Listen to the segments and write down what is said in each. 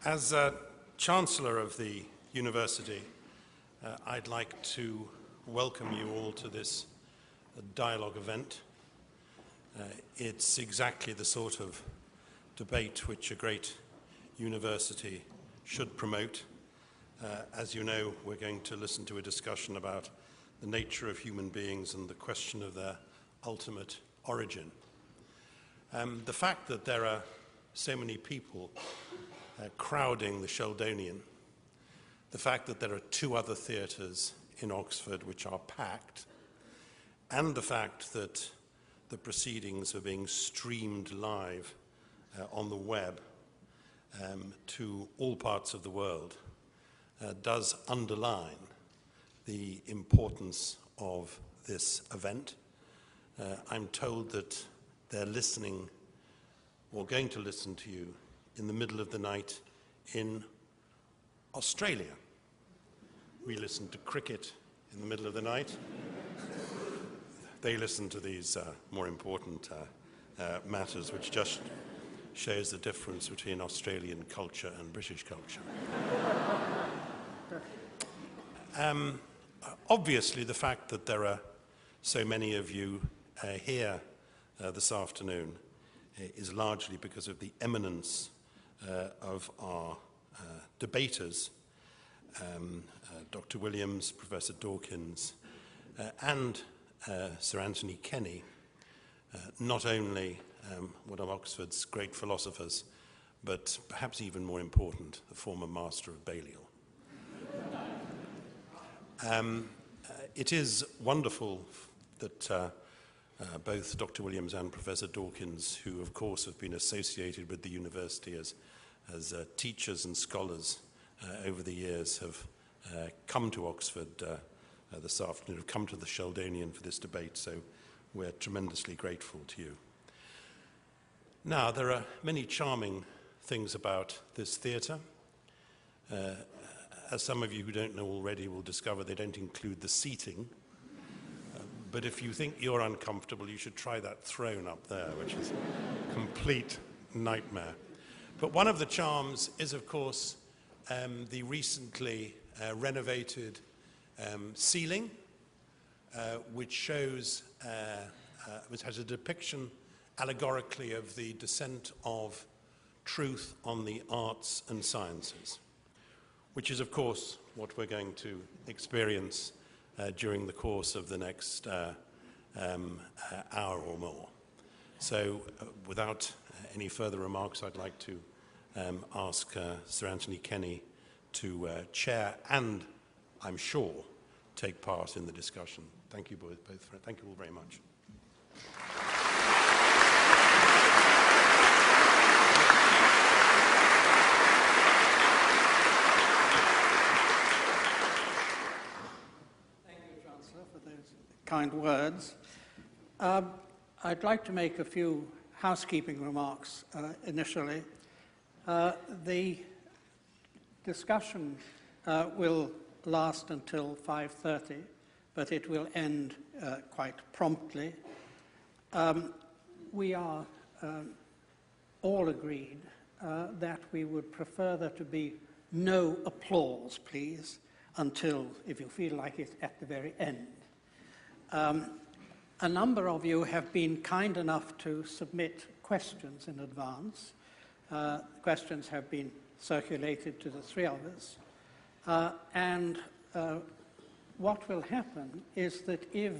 As Chancellor of the University, I'd like to welcome you all to this dialogue event. It's exactly the sort of debate which a great university should promote. As you know, we're going to listen to a discussion about the nature of human beings and the question of their ultimate origin. The fact that there are so many people crowding the Sheldonian, the fact that there are 2 other theatres in Oxford which are packed, and the fact that the proceedings are being streamed live on the web to all parts of the world does underline the importance of this event. I'm told that they're listening or going to listen to you in the middle of the night in Australia. We listen to cricket in the middle of the night. They listen to these more important matters, which just shows the difference between Australian culture and British culture. Obviously, the fact that there are so many of you here this afternoon is largely because of the eminence of our debaters, Dr. Williams, Professor Dawkins, and Sir Anthony Kenny, not only one of Oxford's great philosophers, but perhaps even more important, the former Master of Balliol. It is wonderful that both Dr. Williams and Professor Dawkins, who of course have been associated with the university as teachers and scholars over the years, have come to Oxford this afternoon, have come to the Sheldonian for this debate, so we're tremendously grateful to you. Now, there are many charming things about this theatre. As some of you who don't know already will discover, they don't include the seating. But if you think you're uncomfortable, you should try that throne up there, which is a complete nightmare. But one of the charms is, of course, the recently renovated ceiling, which shows, which has a depiction allegorically of the descent of truth on the arts and sciences, which is, of course, what we're going to experience during the course of the next hour or more. So without any further remarks, I'd like to ask Sir Anthony Kenny to chair and, I'm sure, take part in the discussion. Thank you both. Thank you all very much. Kind words. I'd like to make a few housekeeping remarks initially. The discussion will last until 5:30, but it will end quite promptly. We are all agreed that we would prefer there to be no applause, please, until, if you feel like it, at the very end. A number of you have been kind enough to submit questions in advance. Questions have been circulated to the 3 of us. And what will happen is that if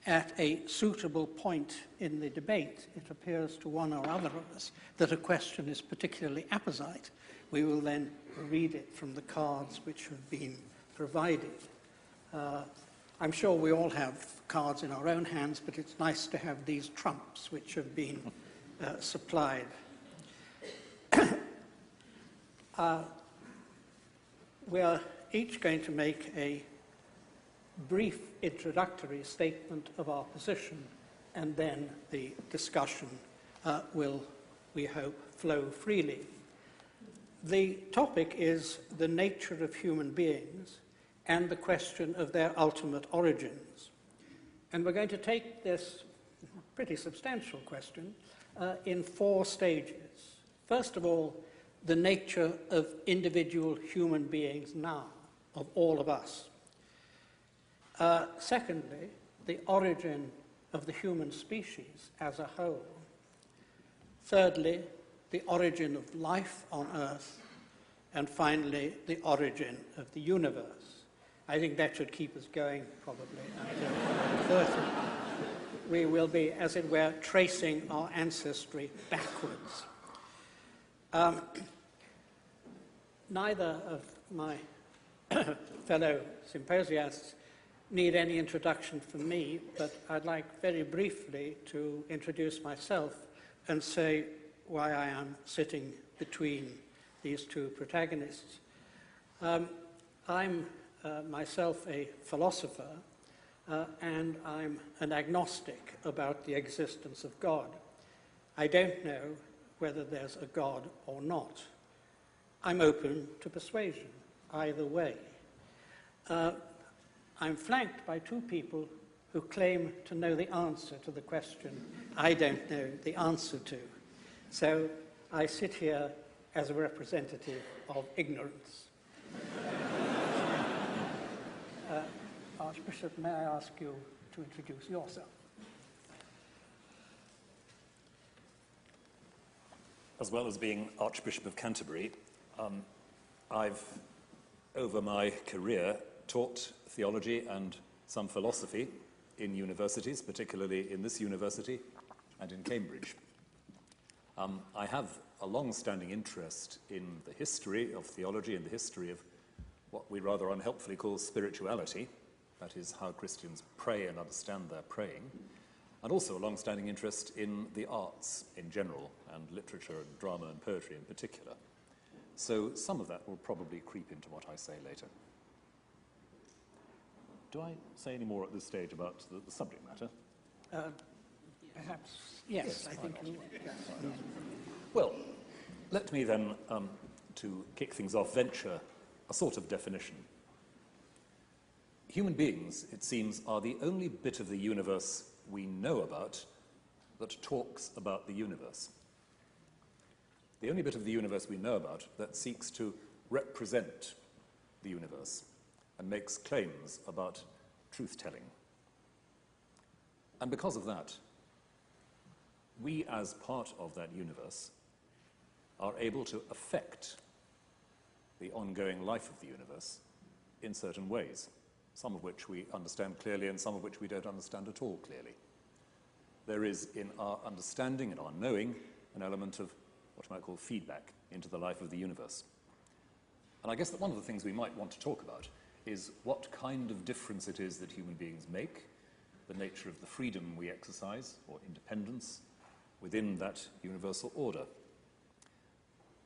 at a suitable point in the debate it appears to one or other of us that a question is particularly apposite, we will then read it from the cards which have been provided. I'm sure we all have cards in our own hands, but it's nice to have these trumps which have been supplied. We are each going to make a brief introductory statement of our position, and then the discussion will, we hope, flow freely. The topic is the nature of human beings and the question of their ultimate origins. And we're going to take this pretty substantial question in 4 stages. First of all, the nature of individual human beings now, of all of us. Secondly, the origin of the human species as a whole. Thirdly, the origin of life on Earth. And finally, the origin of the universe. I think that should keep us going probably until 30. We will be, as it were, tracing our ancestry backwards. Neither of my fellow symposiasts need any introduction from me, but I'd like very briefly to introduce myself and say why I am sitting between these two protagonists. I'm myself a philosopher, and I'm an agnostic about the existence of God. I don't know whether there's a God or not. I'm open to persuasion, either way. I'm flanked by two people who claim to know the answer to the question I don't know the answer to. So I sit here as a representative of ignorance. Archbishop, may I ask you to introduce yourself? As well as being Archbishop of Canterbury, I've, over my career, taught theology and some philosophy in universities, particularly in this university and in Cambridge. I have a long-standing interest in the history of theology and the history of what we rather unhelpfully call spirituality, that is, how Christians pray and understand their praying, and also a long-standing interest in the arts in general, and literature and drama and poetry in particular. So some of that will probably creep into what I say later. Do I say any more at this stage about the subject matter? Perhaps, yes, I think you would. Yes. Well, let me then, to kick things off, venture a sort of definition. Human beings, it seems, are the only bit of the universe we know about that talks about the universe. The only bit of the universe we know about that seeks to represent the universe and makes claims about truth-telling. And because of that, we, as part of that universe, are able to affect the ongoing life of the universe in certain ways, some of which we understand clearly and some of which we don't understand at all clearly. There is, in our understanding and our knowing, an element of what you might call feedback into the life of the universe. And I guess that one of the things we might want to talk about is what kind of difference it is that human beings make, the nature of the freedom we exercise, or independence, within that universal order.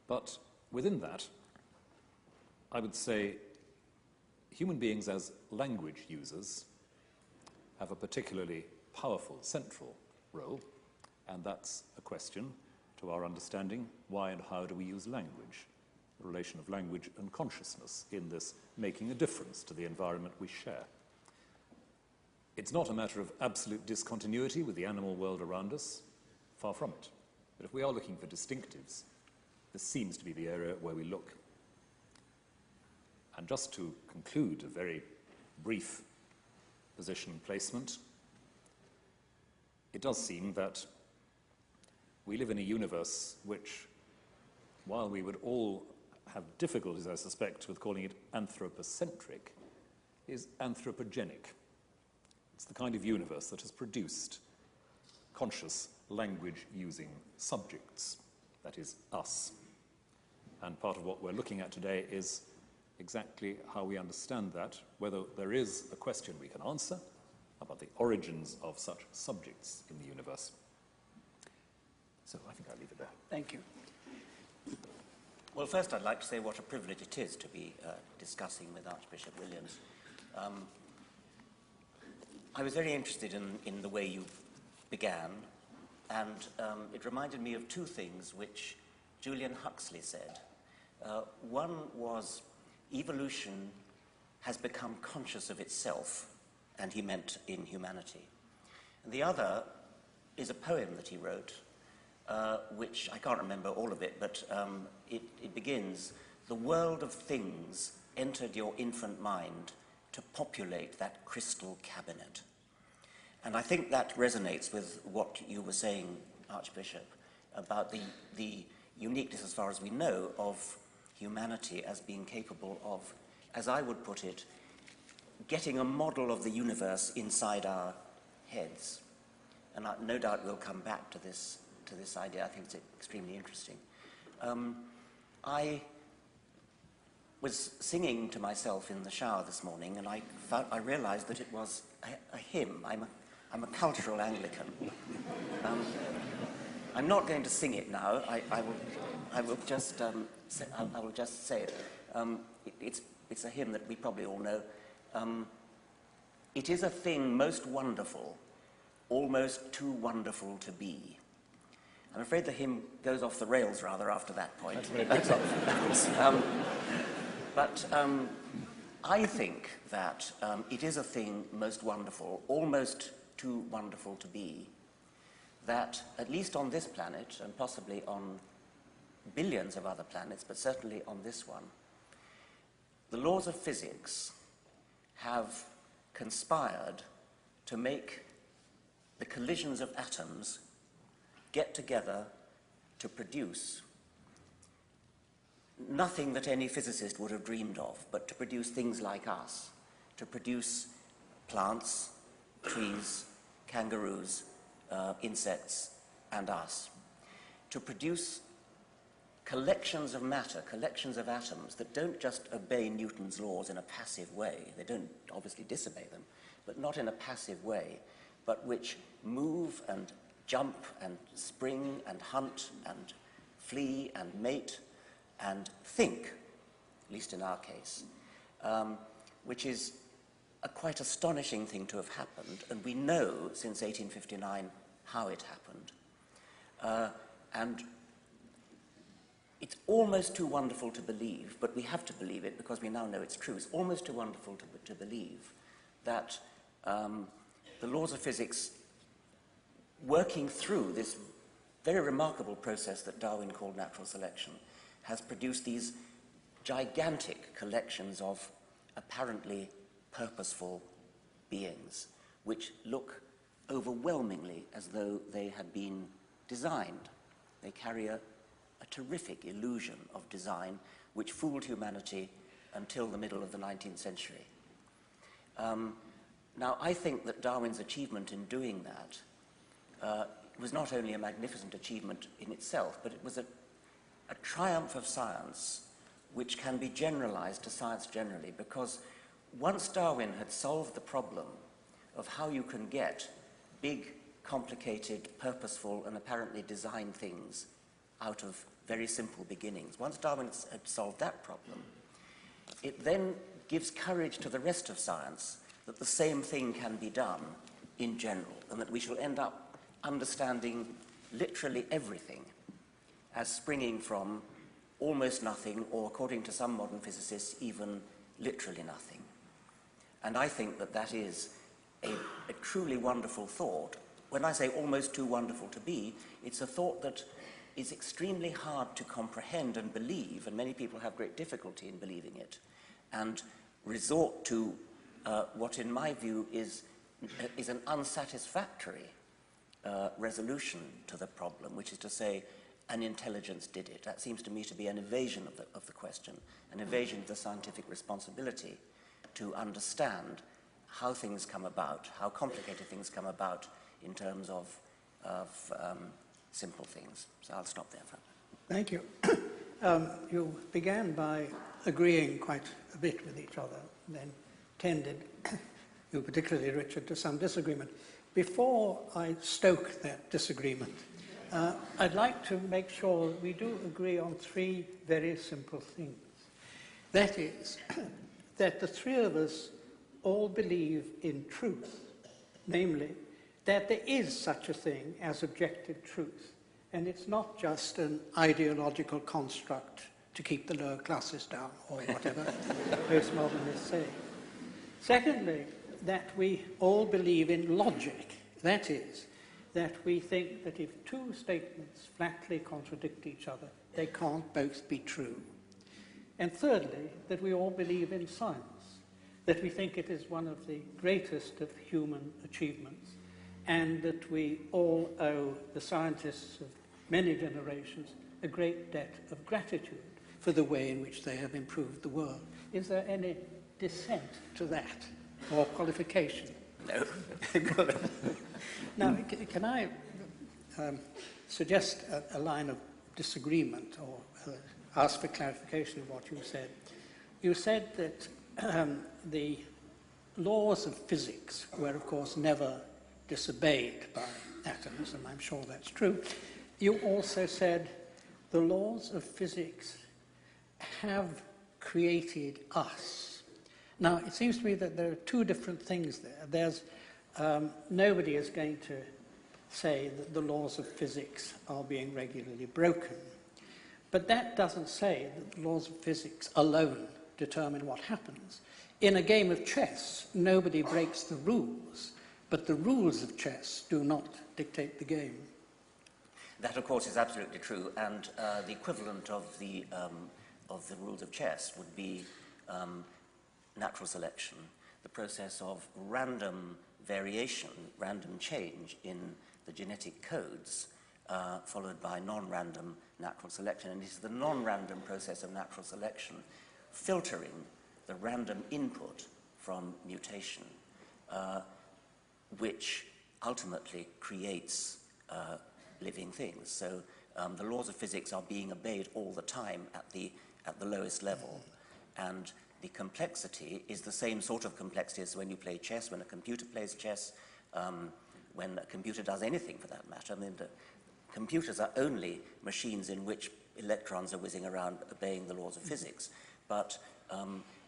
But within that, I would say human beings as language users have a particularly powerful central role, and that's a question to our understanding: why and how do we use language? The relation of language and consciousness in this making a difference to the environment we share. It's not a matter of absolute discontinuity with the animal world around us, far from it. But if we are looking for distinctives, this seems to be the area where we look. And just to conclude a very brief position placement, it does seem that we live in a universe which, while we would all have difficulties, I suspect, with calling it anthropocentric, is anthropogenic. It's the kind of universe that has produced conscious language-using subjects, that is, us. And part of what we're looking at today is exactly how we understand that, whether there is a question we can answer about the origins of such subjects in the universe. So I think I'll leave it there. Thank you. Well, first I'd like to say what a privilege it is to be discussing with Archbishop Williams. I was very interested in the way you began, and it reminded me of two things which Julian Huxley said. One was evolution has become conscious of itself, and he meant in humanity. And the other is a poem that he wrote which I can't remember all of it, but it begins, "The world of things entered your infant mind to populate that crystal cabinet." And I think that resonates with what you were saying, Archbishop, about the uniqueness, as far as we know, of humanity as being capable of, as I would put it, getting a model of the universe inside our heads. And no doubt we'll come back to this idea. I think it's extremely interesting. I was singing to myself in the shower this morning, and I realized that it was a hymn. I'm a cultural Anglican. I'm not going to sing it now. I will just say it. It's a hymn that we probably all know. "It is a thing most wonderful, almost too wonderful to be." I'm afraid the hymn goes off the rails rather after that point. But I think that it is a thing most wonderful, almost too wonderful to be, that at least on this planet, and possibly on billions of other planets, but certainly on this one, the laws of physics have conspired to make the collisions of atoms get together to produce nothing that any physicist would have dreamed of, but to produce things like us, to produce plants, trees, kangaroos, insects, and us, to produce collections of matter, collections of atoms that don't just obey Newton's laws in a passive way. They don't obviously disobey them, but not in a passive way, but which move and jump and spring and hunt and flee and mate and think, at least in our case, which is a quite astonishing thing to have happened, and we know since 1859 how it happened. And it's almost too wonderful to believe, but we have to believe it because we now know it's true. It's almost too wonderful to believe that the laws of physics, working through this very remarkable process that Darwin called natural selection, has produced these gigantic collections of apparently purposeful beings, which look overwhelmingly as though they had been designed. They carry a terrific illusion of design which fooled humanity until the middle of the 19th century. Now, I think that Darwin's achievement in doing that was not only a magnificent achievement in itself, but it was a triumph of science which can be generalized to science generally, because once Darwin had solved the problem of how you can get big, complicated, purposeful, and apparently designed things out of very simple beginnings, once Darwin had solved that problem, it then gives courage to the rest of science that the same thing can be done in general, and that we shall end up understanding literally everything as springing from almost nothing, or according to some modern physicists, even literally nothing. And I think that that is a truly wonderful thought. When I say almost too wonderful to be, it's a thought that is extremely hard to comprehend and believe, and many people have great difficulty in believing it, and resort to what, in my view, is an unsatisfactory resolution to the problem, which is to say, an intelligence did it. That seems to me to be an evasion of the question, an evasion of the scientific responsibility to understand how things come about, how complicated things come about in terms of simple things. So I'll stop there for a minute. Thank you. You began by agreeing quite a bit with each other, and then tended, you particularly, Richard, to some disagreement. Before I stoke that disagreement, I'd like to make sure that we do agree on three very simple things. That is, that the three of us all believe in truth, namely, that there is such a thing as objective truth, and it's not just an ideological construct to keep the lower classes down, or whatever postmodernists say. Secondly, that we all believe in logic. That is, that we think that if two statements flatly contradict each other, they can't both be true. And thirdly, that we all believe in science, that we think it is one of the greatest of human achievements, and that we all owe the scientists of many generations a great debt of gratitude for the way in which they have improved the world. Is there any dissent to that, or qualification? No. Now, can I suggest a line of disagreement, or ask for clarification of what you said? You said that the laws of physics were, of course, never disobeyed by atoms, and I'm sure that's true. You also said the laws of physics have created us. Now, it seems to me that there are two different things there. There's nobody is going to say that the laws of physics are being regularly broken. But that doesn't say that the laws of physics alone determine what happens. In a game of chess, nobody breaks the rules, but the rules of chess do not dictate the game. That, of course, is absolutely true, and the equivalent of the rules of chess would be natural selection, the process of random variation, random change in the genetic codes, followed by non-random natural selection. And it is the non-random process of natural selection filtering the random input from mutation, which ultimately creates living things. So the laws of physics are being obeyed all the time at the lowest level. And the complexity is the same sort of complexity as when you play chess, when a computer plays chess, when a computer does anything for that matter. I mean, the computers are only machines in which electrons are whizzing around obeying the laws of physics. But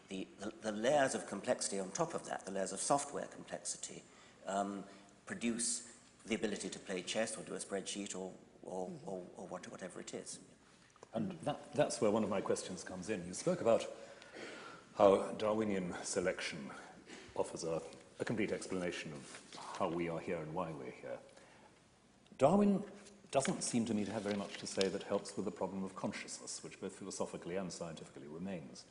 the layers of complexity on top of that, the layers of software complexity, produce the ability to play chess or do a spreadsheet or whatever it is. And that's where one of my questions comes in. You spoke about how Darwinian selection offers a complete explanation of how we are here and why we're here. Darwin doesn't seem to me to have very much to say that helps with the problem of consciousness, which both philosophically and scientifically remains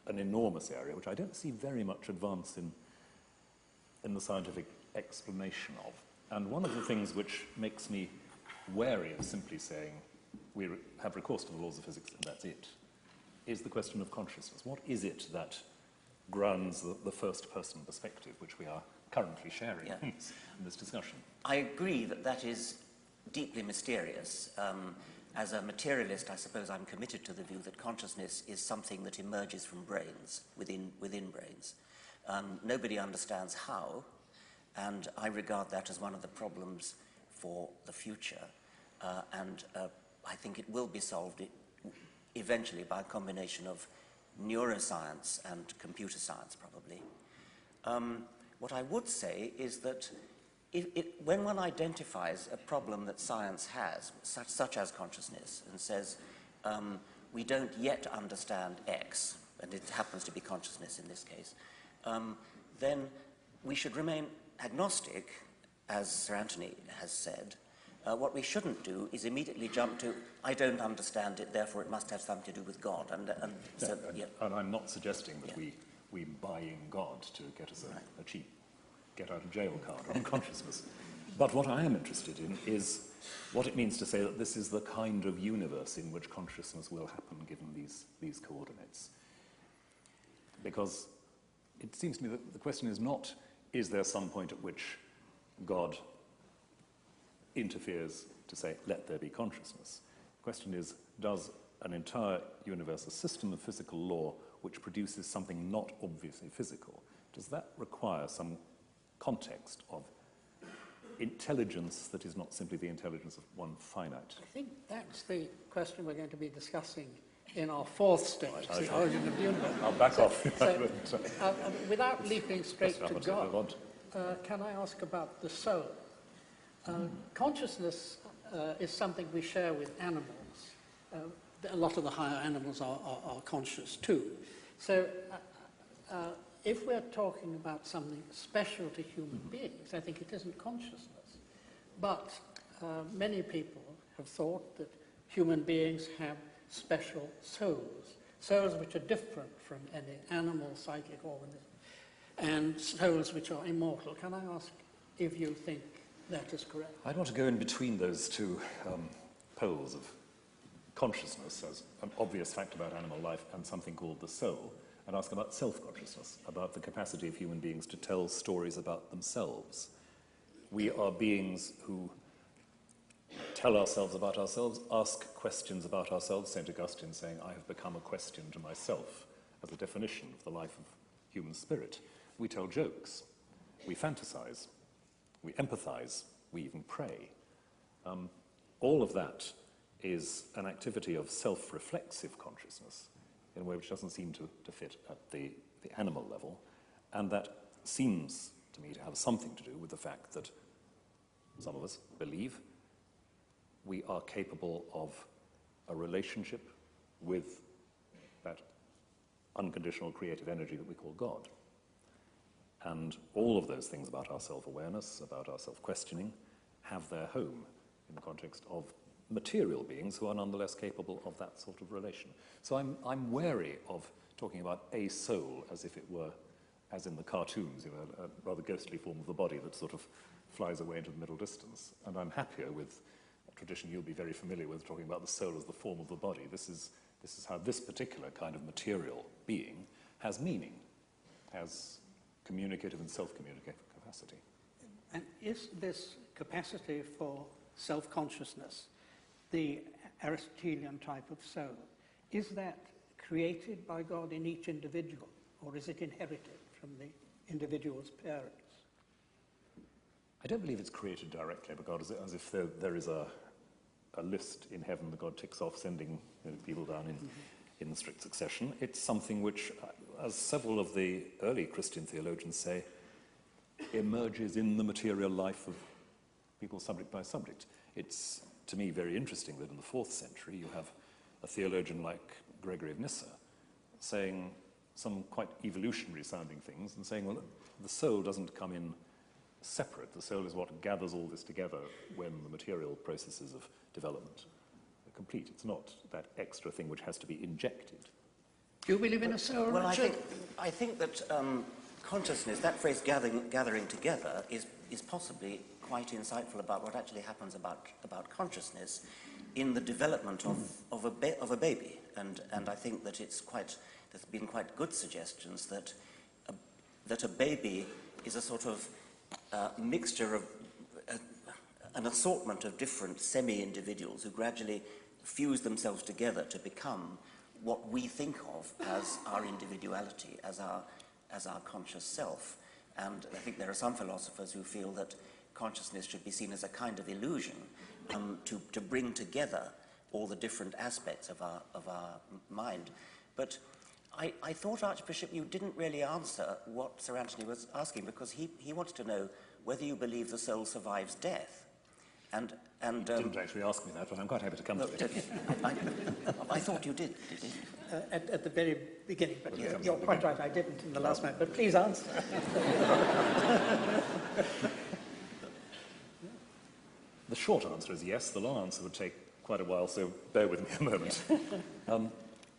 an enormous area, which I don't see very much advance in the scientific explanation of. And one of the things which makes me wary of simply saying we have recourse to the laws of physics and that's it, is the question of consciousness. What is it that grounds the first-person perspective, which we are currently sharing in this discussion? I agree that that is deeply mysterious. As a materialist, I suppose I'm committed to the view that consciousness is something that emerges from brains, within brains. Nobody understands how, and I regard that as one of the problems for the future. And I think it will be solved eventually by a combination of neuroscience and computer science, probably. What I would say is that when one identifies a problem that science has, such as consciousness, and says, we don't yet understand X, and it happens to be consciousness in this case, then we should remain agnostic, as Sir Anthony has said. What we shouldn't do is immediately jump to, I don't understand it, therefore it must have something to do with God. And I'm not suggesting that we buy in God to get us a cheap get-out-of-jail card on consciousness. But what I am interested in is what it means to say that this is the kind of universe in which consciousness will happen given these coordinates. Because it seems to me that the question is not, is there some point at which God interferes to say, let there be consciousness? The question is, does an entire universe, a system of physical law which produces something not obviously physical, does that require some context of intelligence that is not simply the intelligence of one finite? I think that's the question we're going to be discussing in our fourth stage, the origin of the universe. I'll back off. Without leaping straight to God, can I ask about the soul? Consciousness is something we share with animals. A lot of the higher animals are conscious too. So if we're talking about something special to human beings, I think it isn't consciousness. But many people have thought that human beings have special souls, souls which are different from any animal psychic organism, and souls which are immortal. Can I ask if you think that is correct? I'd want to go in between those two poles of consciousness as an obvious fact about animal life and something called the soul, and ask about self-consciousness, about the capacity of human beings to tell stories about themselves. We are beings who tell ourselves about ourselves, ask questions about ourselves. St. Augustine saying, I have become a question to myself, as a definition of the life of human spirit. We tell jokes, we fantasize, we empathize, we even pray. All of that is an activity of self-reflexive consciousness in a way which doesn't seem to fit at the animal level, and that seems to me to have something to do with the fact that some of us believe we are capable of a relationship with that unconditional creative energy that we call God. And all of those things about our self-awareness, about our self-questioning, have their home in the context of material beings who are nonetheless capable of that sort of relation. So I'm wary of talking about a soul as if it were, as in the cartoons, you know, a rather ghostly form of the body that sort of flies away into the middle distance. And I'm happier with a tradition you'll be very familiar with, talking about the soul as the form of the body. This is how this particular kind of material being has meaning, has communicative and self-communicative capacity. And is this capacity for self-consciousness, the Aristotelian type of soul, is that created by God in each individual, or is it inherited from the individual's parents? I don't believe it's created directly by God, as if there is a list in heaven that God ticks off, sending people down in strict succession. It's something which, as several of the early Christian theologians say, emerges in the material life of people subject by subject. It's, to me, very interesting that in the 4th century you have a theologian like Gregory of Nyssa saying some quite evolutionary sounding things and saying, well, the soul doesn't come in separate. The soul is what gathers all this together when the material processes of development are complete. It's not that extra thing which has to be injected. Do you believe in a soul? Well, I think that consciousness, that phrase gathering together, is possibly quite insightful about what actually happens about consciousness in the development of a baby. And I think that there's been quite good suggestions that a baby is a sort of mixture of an assortment of different semi-individuals who gradually fuse themselves together to become what we think of as our individuality, as our conscious self. And I think there are some philosophers who feel that consciousness should be seen as a kind of illusion to bring together all the different aspects of our mind. But I thought, Archbishop, you didn't really answer what Sir Anthony was asking, because he wanted to know whether you believe the soul survives death. And you didn't actually ask me that, but I'm quite happy to come to it. I thought you did you? At the very beginning, but you're quite right, I didn't in the last moment, but please answer. The short answer is yes. The long answer would take quite a while, so bear with me a moment.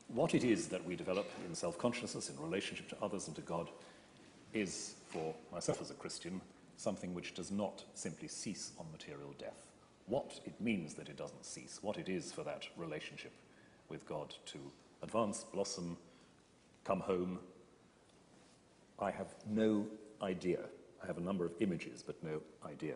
What it is that we develop in self-consciousness, in relationship to others and to God, is, for myself as a Christian, something which does not simply cease on material death. What it means that it doesn't cease, what it is for that relationship with God to advance, blossom, come home, I have no idea. I have a number of images, but no idea.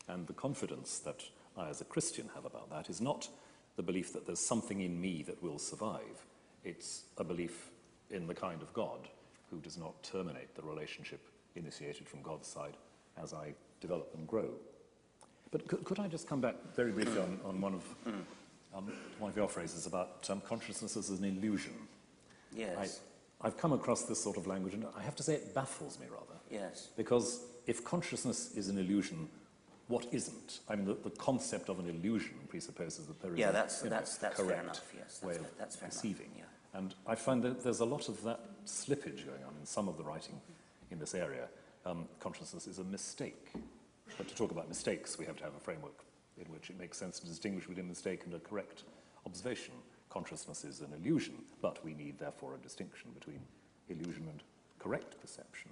And the confidence that I, as a Christian, have about that is not the belief that there's something in me that will survive. It's a belief in the kind of God who does not terminate the relationship initiated from God's side as I develop and grow. But could I just come back very briefly on one of your phrases about consciousness as an illusion? Yes. I've come across this sort of language, and I have to say it baffles me rather. Yes. Because if consciousness is an illusion, what isn't? I mean, the concept of an illusion presupposes that there is that's correct fair enough. Yes, way that's of fair perceiving. enough. Yeah. And I find that there's a lot of that slippage going on in some of the writing in this area. Consciousness is a mistake. But to talk about mistakes, we have to have a framework in which it makes sense to distinguish between a mistake and a correct observation. Consciousness is an illusion, but we need, therefore, a distinction between illusion and correct perception,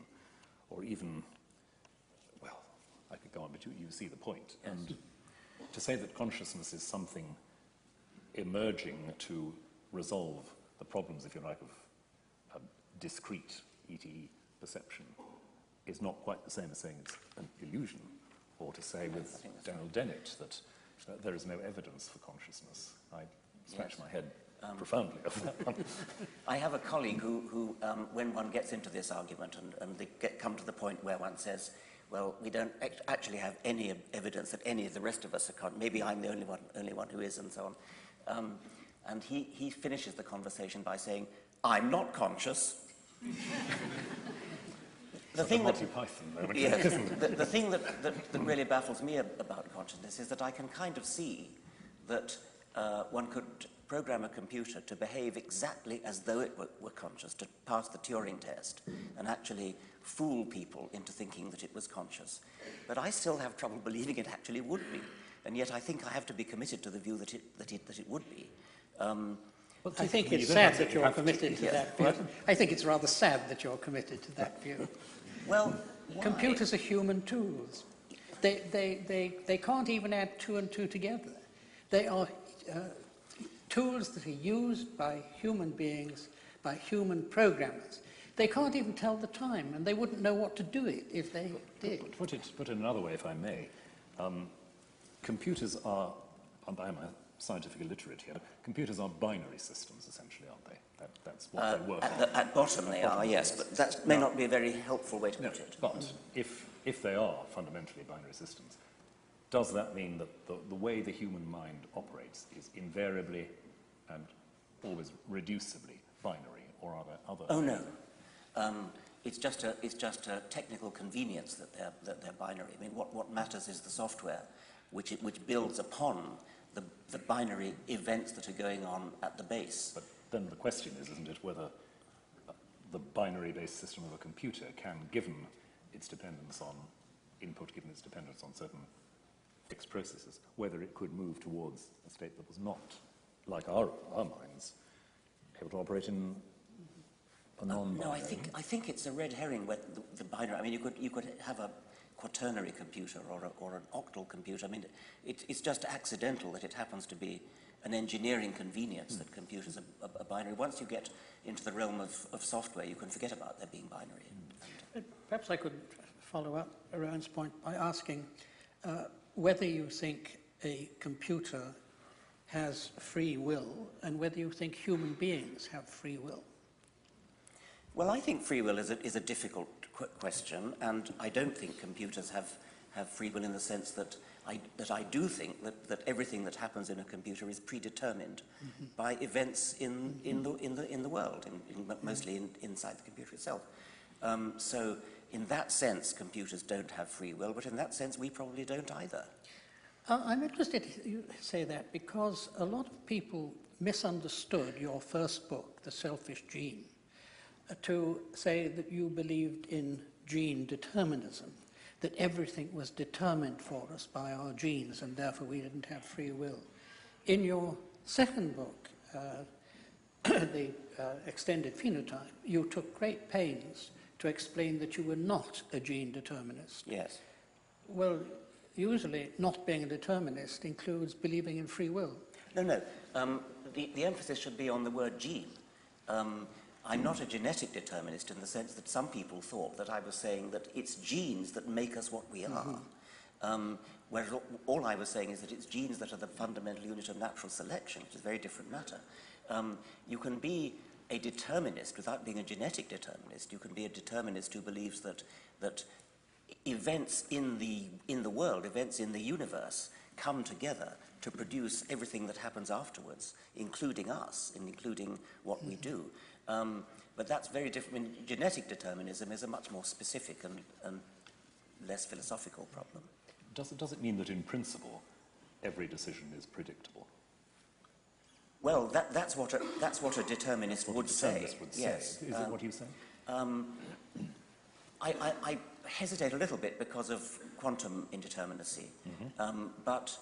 or even, well, I could go on, but you see the point. Yes. And to say that consciousness is something emerging to resolve the problems, if you like, of discrete ETE perception is not quite the same as saying it's an illusion, or to say with Daniel Dennett that there is no evidence for consciousness. I scratch my head profoundly of that one. I have a colleague who when one gets into this argument and they come to the point where one says, well, we don't actually have any evidence that any of the rest of us are maybe I'm the only one who is, and so on. And he finishes the conversation by saying, I'm not conscious. The thing that really baffles me about consciousness is that I can kind of see that one could program a computer to behave exactly as though it were conscious, to pass the Turing test, and actually fool people into thinking that it was conscious. But I still have trouble believing it actually would be, and yet I think I have to be committed to the view that it would be. Well, I think it's sad that you're committed to that view. I think it's rather sad that you're committed to that view. Well, computers are human tools. They can't even add 2 and 2 together. They are tools that are used by human beings, by human programmers. They can't even tell the time, and they wouldn't know what to do it if they did. Put it another way, if I may. Computers are, I'm scientific illiterate here, computers are binary systems, essentially, aren't they? That's what they work on. At bottom they are, yes, but that may not be a very helpful way to put it. But if they are fundamentally binary systems, does that mean that the way the human mind operates is invariably and always reducibly binary, or are there other? Oh no, it's just a technical convenience that they're binary. I mean, what matters is the software, which builds upon the binary events that are going on at the base. But then the question is, isn't it, whether the binary-based system of a computer can, given its dependence on input, given its dependence on certain fixed processes, whether it could move towards a state that was not, like our minds, able to operate in a non-binary. No, I think it's a red herring with the binary. I mean, you could have a quaternary computer or an octal computer. I mean, it's just accidental that it happens to be an engineering convenience that computers are binary. Once you get into the realm of software, you can forget about there being binary. Perhaps I could follow up Rowan's point by asking whether you think a computer has free will and whether you think human beings have free will. Well, I think free will is a difficult question, and I don't think computers have free will in the sense that I do think that everything that happens in a computer is predetermined by events in the world, mostly inside the computer itself. So in that sense, computers don't have free will, but in that sense, we probably don't either. I'm interested you say that because a lot of people misunderstood your first book, The Selfish Gene, to say that you believed in gene determinism, that everything was determined for us by our genes and therefore we didn't have free will. In your second book, The Extended Phenotype, you took great pains to explain that you were not a gene determinist. Yes. Well, usually not being a determinist includes believing in free will. No. The emphasis should be on the word gene. I'm not a genetic determinist in the sense that some people thought that I was saying that it's genes that make us what we are. Whereas all I was saying is that it's genes that are the fundamental unit of natural selection, which is a very different matter. You can be a determinist without being a genetic determinist. You can be a determinist who believes that events in the world, events in the universe, come together to produce everything that happens afterwards, including us, and including what we do. But that's very different. I mean, genetic determinism is a much more specific and less philosophical problem. Does it mean that in principle every decision is predictable? Well, that's what a determinist would say. Would say. Yes. Is it what you say? hesitate a little bit because of quantum indeterminacy. But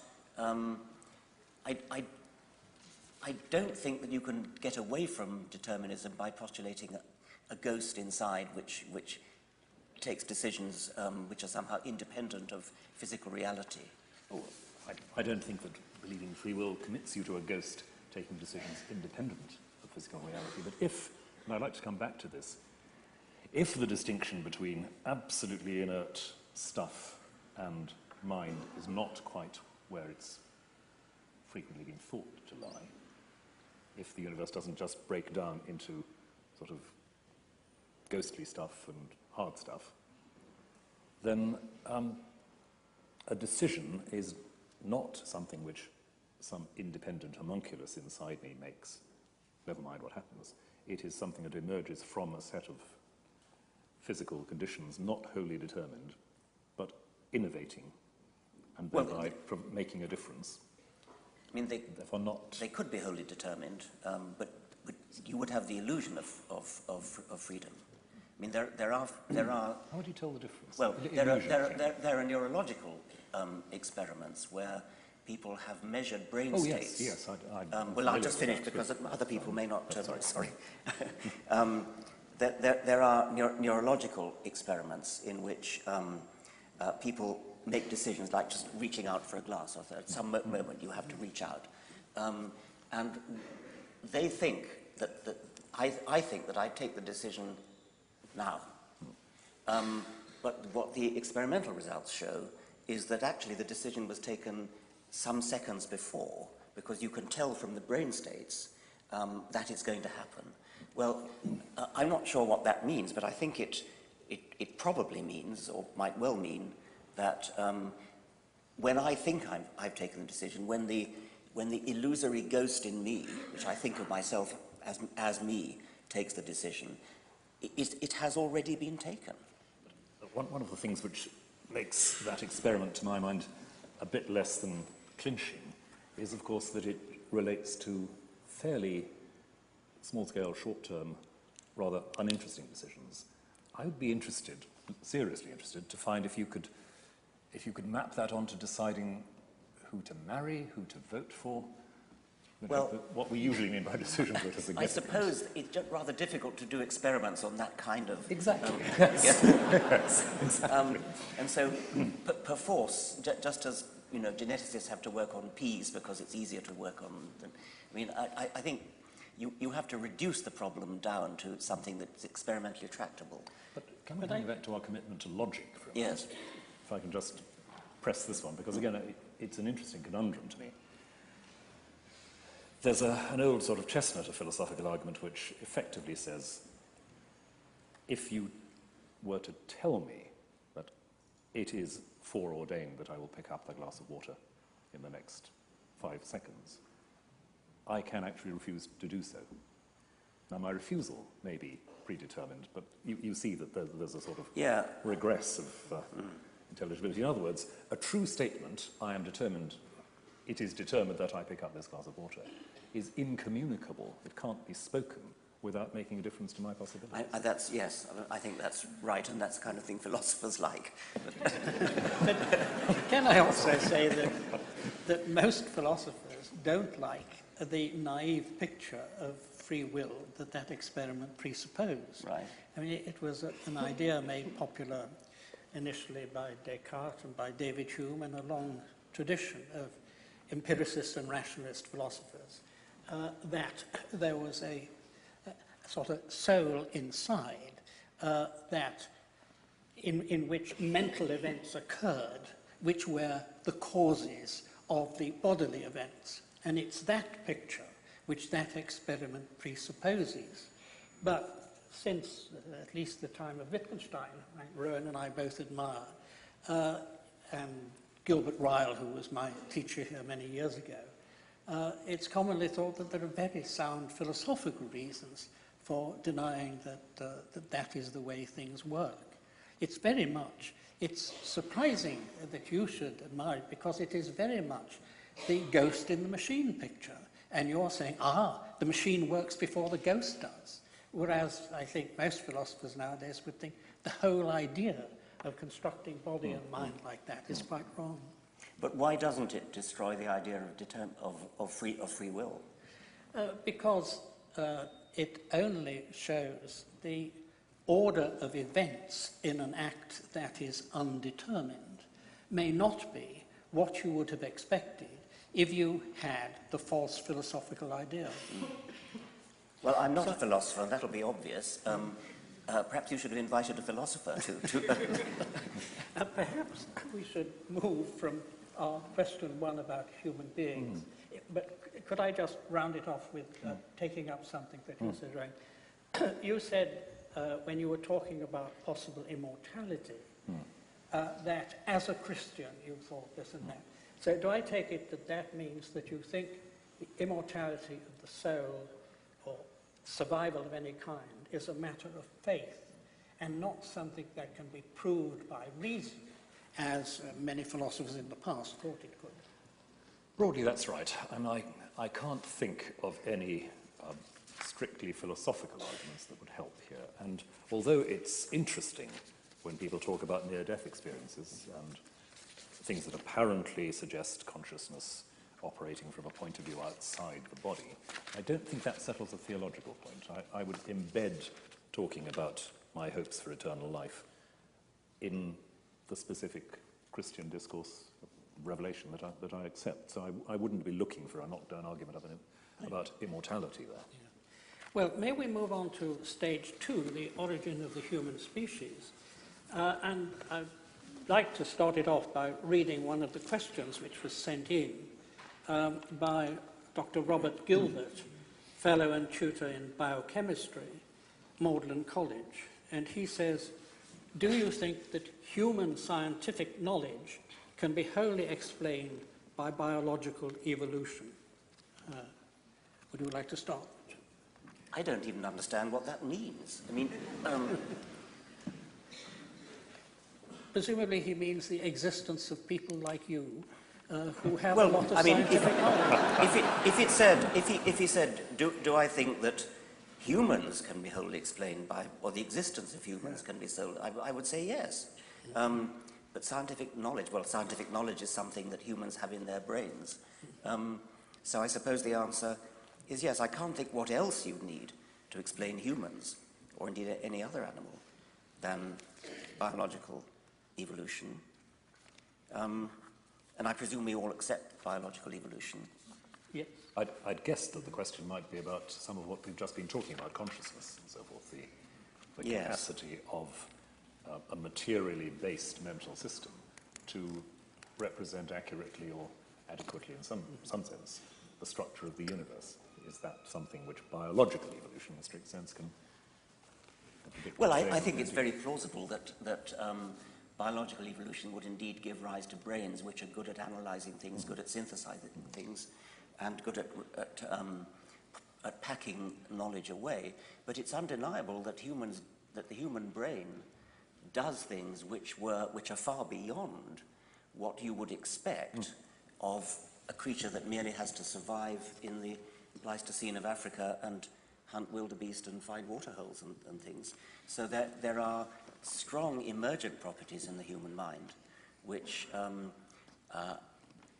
I don't think that you can get away from determinism by postulating a ghost inside which takes decisions which are somehow independent of physical reality. Oh, I don't think that believing free will commits you to a ghost taking decisions independent of physical reality. But if, and I'd like to come back to this, if the distinction between absolutely inert stuff and mind is not quite where it's frequently been thought to lie, if the universe doesn't just break down into sort of ghostly stuff and hard stuff, then a decision is not something which some independent homunculus inside me makes, never mind what happens. It is something that emerges from a set of physical conditions not wholly determined, but innovating, and thereby making a difference. I mean, therefore not. They could be wholly determined, but you would have the illusion of freedom. I mean, there are. How would you tell the difference? Well, there are neurological experiments where people have measured brain states. Yes. Well, I'll just finish because other people may not. Sorry. There are neurological experiments in which people make decisions like just reaching out for a glass, or at some moment you have to reach out. And they think that I think that I take the decision now. But what the experimental results show is that actually the decision was taken some seconds before, because you can tell from the brain states that it's going to happen. Well, I'm not sure what that means, but I think it probably means, or might well mean, that when I think I've taken the decision, when the illusory ghost in me, which I think of myself as me, takes the decision, it has already been taken. One of the things which makes that experiment, to my mind, a bit less than clinching is, of course, that it relates to fairly small-scale, short-term, rather uninteresting decisions. I would be interested, seriously interested, to find if you could map that onto deciding who to marry, who to vote for. Well, what we usually mean by decisions are significant. I suppose it's just rather difficult to do experiments on that kind of... Exactly. Yes. Exactly. And so, per force, just as geneticists have to work on peas because it's easier to work on them, I mean, I think you have to reduce the problem down to something that's experimentally tractable. But can we bring back to our commitment to logic for a Yes. moment? If I can just press this one, because again, it's an interesting conundrum to me. There's an old sort of chestnut of philosophical argument which effectively says, if you were to tell me that it is foreordained that I will pick up a glass of water in the next 5 seconds, I can actually refuse to do so. Now, my refusal may be predetermined, but you see that there's a sort of regress of intelligibility. In other words, a true statement, I am determined, it is determined that I pick up this glass of water, is incommunicable. It can't be spoken without making a difference to my possibilities. Yes, I think that's right, and that's the kind of thing philosophers like. But can I also say that most philosophers don't like the naive picture of free will that experiment presupposed. Right. I mean, it was an idea made popular initially by Descartes and by David Hume, and a long tradition of empiricist and rationalist philosophers, that there was a sort of soul inside that in which mental events occurred, which were the causes of the bodily events. And it's that picture which that experiment presupposes. But since at least the time of Wittgenstein, Rowan and I both admire, and Gilbert Ryle, who was my teacher here many years ago, it's commonly thought that there are very sound philosophical reasons for denying that is the way things work. It's surprising that you should admire it, because it is very much the ghost in the machine picture. And you're saying, the machine works before the ghost does. Whereas I think most philosophers nowadays would think the whole idea of constructing body and mind like that is quite wrong. But why doesn't it destroy the idea of free will? Because it only shows the order of events in an act that is undetermined may not be what you would have expected if you had the false philosophical idea. Well, I'm not a philosopher, and that'll be obvious. Perhaps you should have invited a philosopher to Perhaps we should move from our question one about human beings. But could I just round it off with taking up something that you said, Rowan? You said, when you were talking about possible immortality, that as a Christian you thought this and that. So do I take it that that means that you think the immortality of the soul or survival of any kind is a matter of faith and not something that can be proved by reason, as many philosophers in the past thought it could? Broadly, that's right. And I can't think of any strictly philosophical arguments that would help here. And although it's interesting when people talk about near-death experiences and things that apparently suggest consciousness operating from a point of view outside the body, I don't think that settles a theological point. I would embed talking about my hopes for eternal life in the specific Christian discourse revelation that I accept. So I wouldn't be looking for a knockdown argument about immortality there. Yeah. Well, may we move on to stage 2, the origin of the human species? And I'd like to start it off by reading one of the questions which was sent in by Dr. Robert Gilbert, fellow and tutor in biochemistry, Magdalen College. And he says, do you think that human scientific knowledge can be wholly explained by biological evolution? Would you like to start? I don't even understand what that means. I mean, presumably he means the existence of people like you who have well, a lot of I mean, scientific knowledge. if he said, do I think that humans can be wholly explained by, or the existence of humans can be so, I would say yes. But scientific knowledge is something that humans have in their brains. So I suppose the answer is yes. I can't think what else you'd need to explain humans, or indeed any other animal, than biological evolution. And I presume we all accept biological evolution. Yes. I'd guess that the question might be about some of what we've just been talking about, consciousness and so forth, the Yes. capacity of a materially based mental system to represent accurately or adequately, in some sense, the structure of the universe. Is that something which biological evolution, in a strict sense, can predict? Well, I think it's very plausible that biological evolution would indeed give rise to brains which are good at analysing things, good at synthesizing things, and good at packing knowledge away. But it's undeniable that the human brain does things which are far beyond what you would expect of a creature that merely has to survive in the Pleistocene of Africa and hunt wildebeest and find waterholes and things. So there are strong emergent properties in the human mind which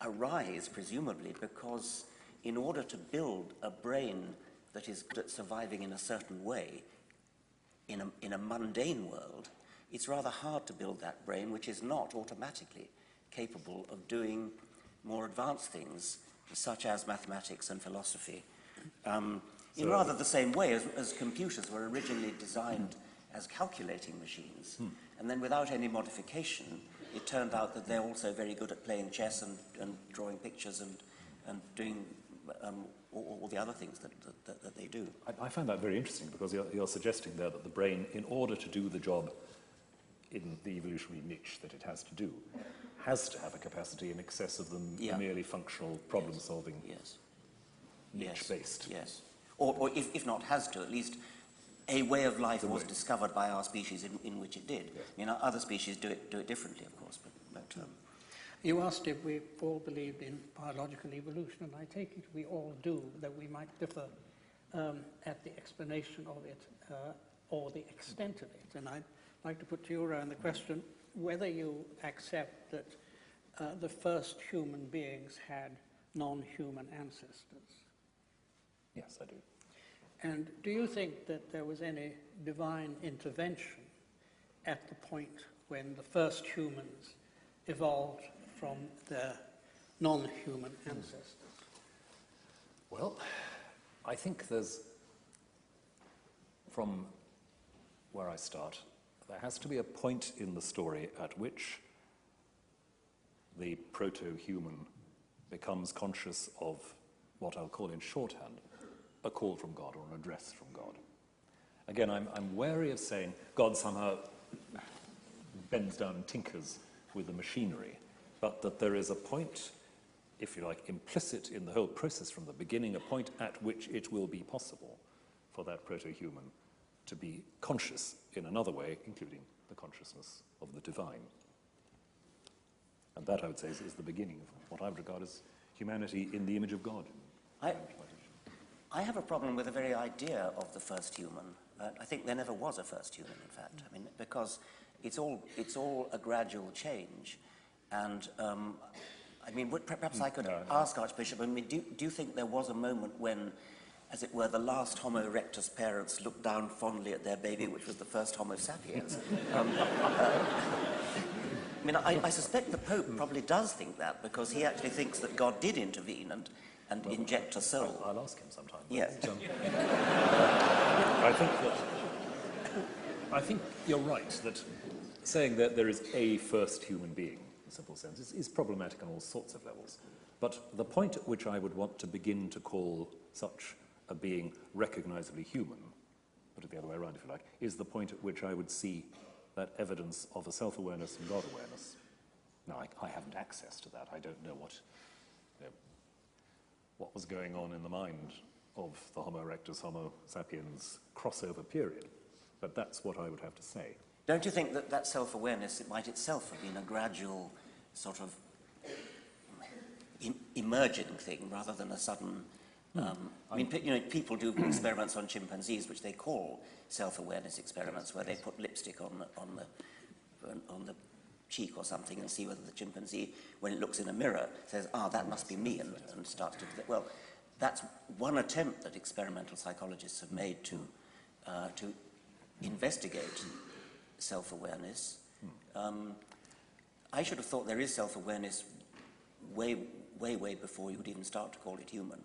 arise presumably because in order to build a brain that is good at surviving in a certain way in a mundane world, it's rather hard to build that brain which is not automatically capable of doing more advanced things such as mathematics and philosophy. In rather the same way as computers were originally designed as calculating machines. And then without any modification, it turned out that they're also very good at playing chess and drawing pictures and doing all the other things that they do. I find that very interesting because you're suggesting there that the brain, in order to do the job in the evolutionary niche that it has to do, has to have a capacity in excess of the merely functional problem-solving niche-based. Yes. Or if not has to, at least a way of life was discovered by our species in which it did. Yes. You know, other species do it differently, of course. But You asked if we all believed in biological evolution, and I take it we all do, that we might differ at the explanation of it or the extent of it. And I'd like to put to you, Rowan, the question whether you accept that the first human beings had non-human ancestors. Yes, I do. And do you think that there was any divine intervention at the point when the first humans evolved from their non-human ancestors? Well, I think there's, from where I start, there has to be a point in the story at which the proto-human becomes conscious of what I'll call in shorthand a call from God or an address from God. Again, I'm wary of saying God somehow bends down and tinkers with the machinery, but that there is a point, if you like, implicit in the whole process from the beginning, a point at which it will be possible for that proto-human to be conscious in another way, including the consciousness of the divine. And that, I would say, is the beginning of what I would regard as humanity in the image of God. I have a problem with the very idea of the first human. I think there never was a first human, in fact. I mean, because it's all a gradual change. And I mean, perhaps I could ask Archbishop, I mean, do you think there was a moment when, as it were, the last Homo erectus parents looked down fondly at their baby, which was the first Homo sapiens? I mean, I suspect the Pope probably does think that, because he actually thinks that God did intervene and inject a soul. I'll ask him sometime. Yes. I think you're right that saying that there is a first human being, in a simple sense, is problematic on all sorts of levels. But the point at which I would want to begin to call such a being recognizably human, put it the other way around if you like, is the point at which I would see that evidence of a self-awareness and God-awareness. Now, I haven't access to that. I don't know what was going on in the mind of the Homo erectus, Homo sapiens crossover period. But that's what I would have to say. Don't you think that that self-awareness, it might itself have been a gradual sort of emerging thing rather than a sudden... I mean, people do experiments on chimpanzees, which they call self-awareness experiments, where they put lipstick on the cheek or something and see whether the chimpanzee, when it looks in a mirror, says, that must be me, and starts to... Well, that's one attempt that experimental psychologists have made to investigate self-awareness. I should have thought there is self-awareness way before you would even start to call it human.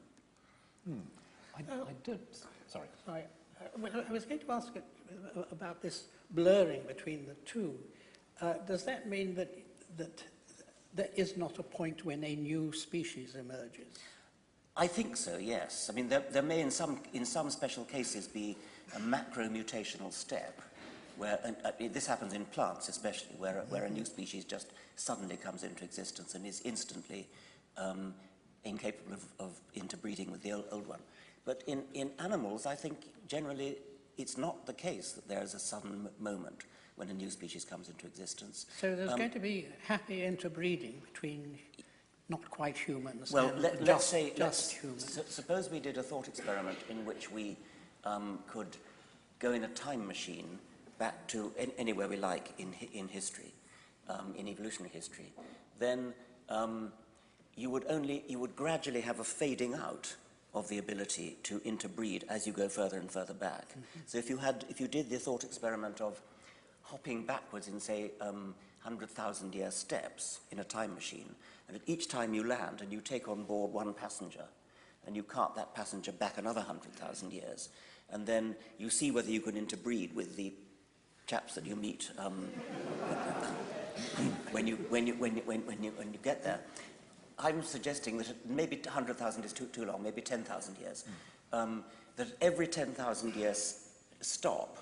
I did. Sorry. I was going to ask about this blurring between the two. Does that mean that there is not a point when a new species emerges? I think so, yes. I mean, there may in some special cases be a macro-mutational step, where this happens in plants especially, where a new species just suddenly comes into existence and is instantly incapable of interbreeding with the old one. But in animals, I think generally it's not the case that there is a sudden moment when a new species comes into existence. So there's going to be happy interbreeding between not quite humans and let's say humans. Suppose we did a thought experiment in which we could go in a time machine back to anywhere we like in history, in evolutionary history. Then you would gradually have a fading out of the ability to interbreed as you go further and further back. So if you did the thought experiment of hopping backwards in, say, 100,000-year steps in a time machine, and at each time you land and you take on board one passenger, and you cart that passenger back another 100,000 years, and then you see whether you can interbreed with the chaps that you meet when you get there. I'm suggesting that maybe 100,000 is too long, maybe 10,000 years. That every 10,000 years stop,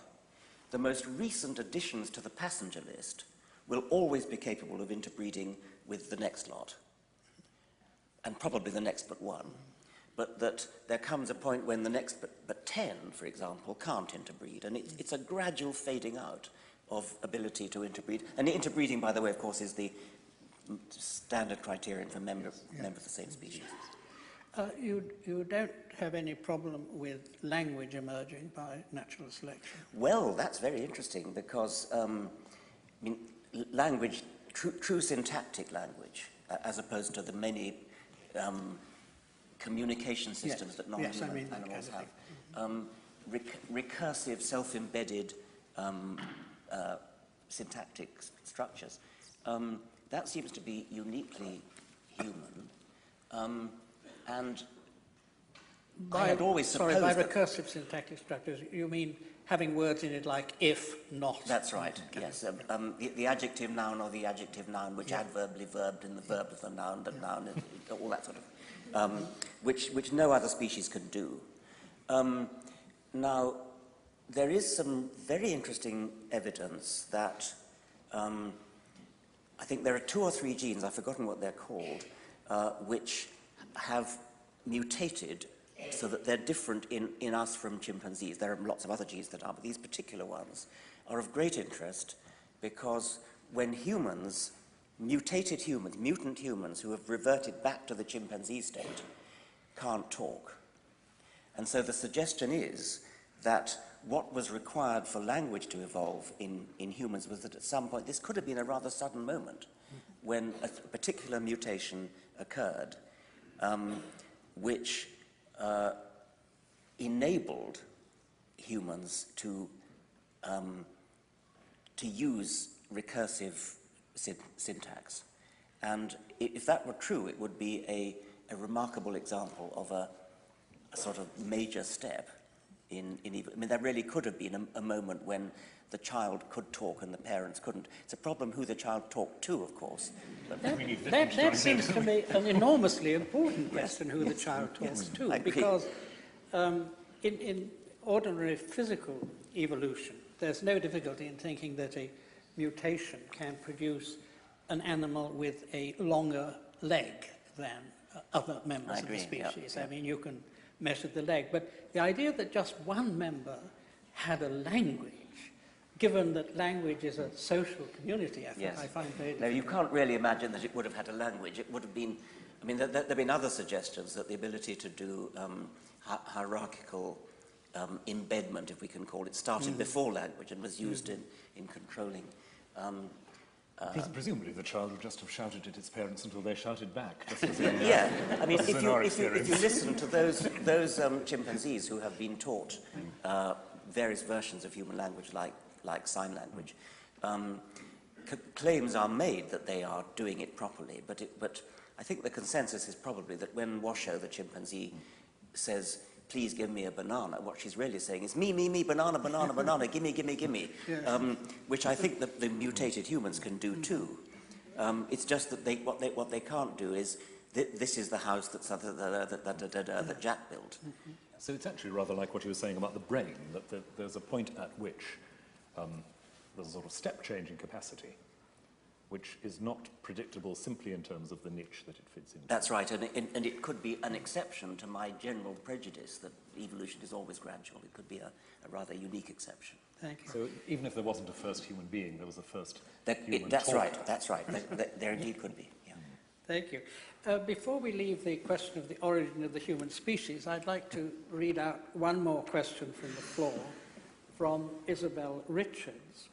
the most recent additions to the passenger list will always be capable of interbreeding with the next lot, and probably the next but one. But that there comes a point when the next but 10, for example, can't interbreed, and it's a gradual fading out of ability to interbreed. And interbreeding, by the way, of course, is the standard criterion for member of the same species. You don't have any problem with language emerging by natural selection? Well, that's very interesting because, I mean, language, true syntactic language, as opposed to the many communication systems that non-human animals have. Recursive, self-embedded syntactic structures. That seems to be uniquely human. And I had always supposed by recursive syntactic structures, you mean having words in it like if, not? That's right, yes. The adjective noun or the adjective noun, which adverbly verbed in the verb of the noun, the noun, all that sort of, which no other species can do. Now, there is some very interesting evidence that I think there are 2 or 3 genes, I've forgotten what they're called, which have mutated so that they're different in us from chimpanzees. There are lots of other genes that are, but these particular ones are of great interest because when humans, mutated humans, mutant humans who have reverted back to the chimpanzee state, can't talk. And so the suggestion is that what was required for language to evolve in humans was that at some point, this could have been a rather sudden moment when a particular mutation occurred, which enabled humans to use recursive syntax. And if that were true, it would be a remarkable example of a sort of major step in I mean, there really could have been a moment when the child could talk and the parents couldn't. It's a problem who the child talked to, of course. But that seems to me an enormously important question, who the child talks to, because in ordinary physical evolution, there's no difficulty in thinking that a mutation can produce an animal with a longer leg than other members of the species. I mean, you can measure the leg, but the idea that just one member had a language, given that language is a social community effort, I find very difficult. No, you can't really imagine that it would have had a language. It would have been, I mean, there have been other suggestions that the ability to do hierarchical embedment, if we can call it, started before language and was used in controlling. Presumably the child would just have shouted at its parents until they shouted back. Just as in, I mean, if you listen to those chimpanzees who have been taught various versions of human language, like sign language, claims are made that they are doing it properly, but I think the consensus is probably that when Washoe, the chimpanzee, says, "Please give me a banana," what she's really saying is, me, banana, banana, banana, gimme, gimme, gimme, which I think that the mutated humans can do too. It's just that what they can't do is, this is the house that Jack built. So it's actually rather like what you were saying about the brain, that there's a point at which there's a sort of step change in capacity, which is not predictable simply in terms of the niche that it fits into. That's right, and it could be an exception to my general prejudice that evolution is always gradual. It could be a rather unique exception. Thank you. So even if there wasn't a first human being, there was a first human That's talker. right, that's right. There indeed could be, yeah. Thank you. Before we leave the question of the origin of the human species, I'd like to read out one more question from the floor from Isabel Richards.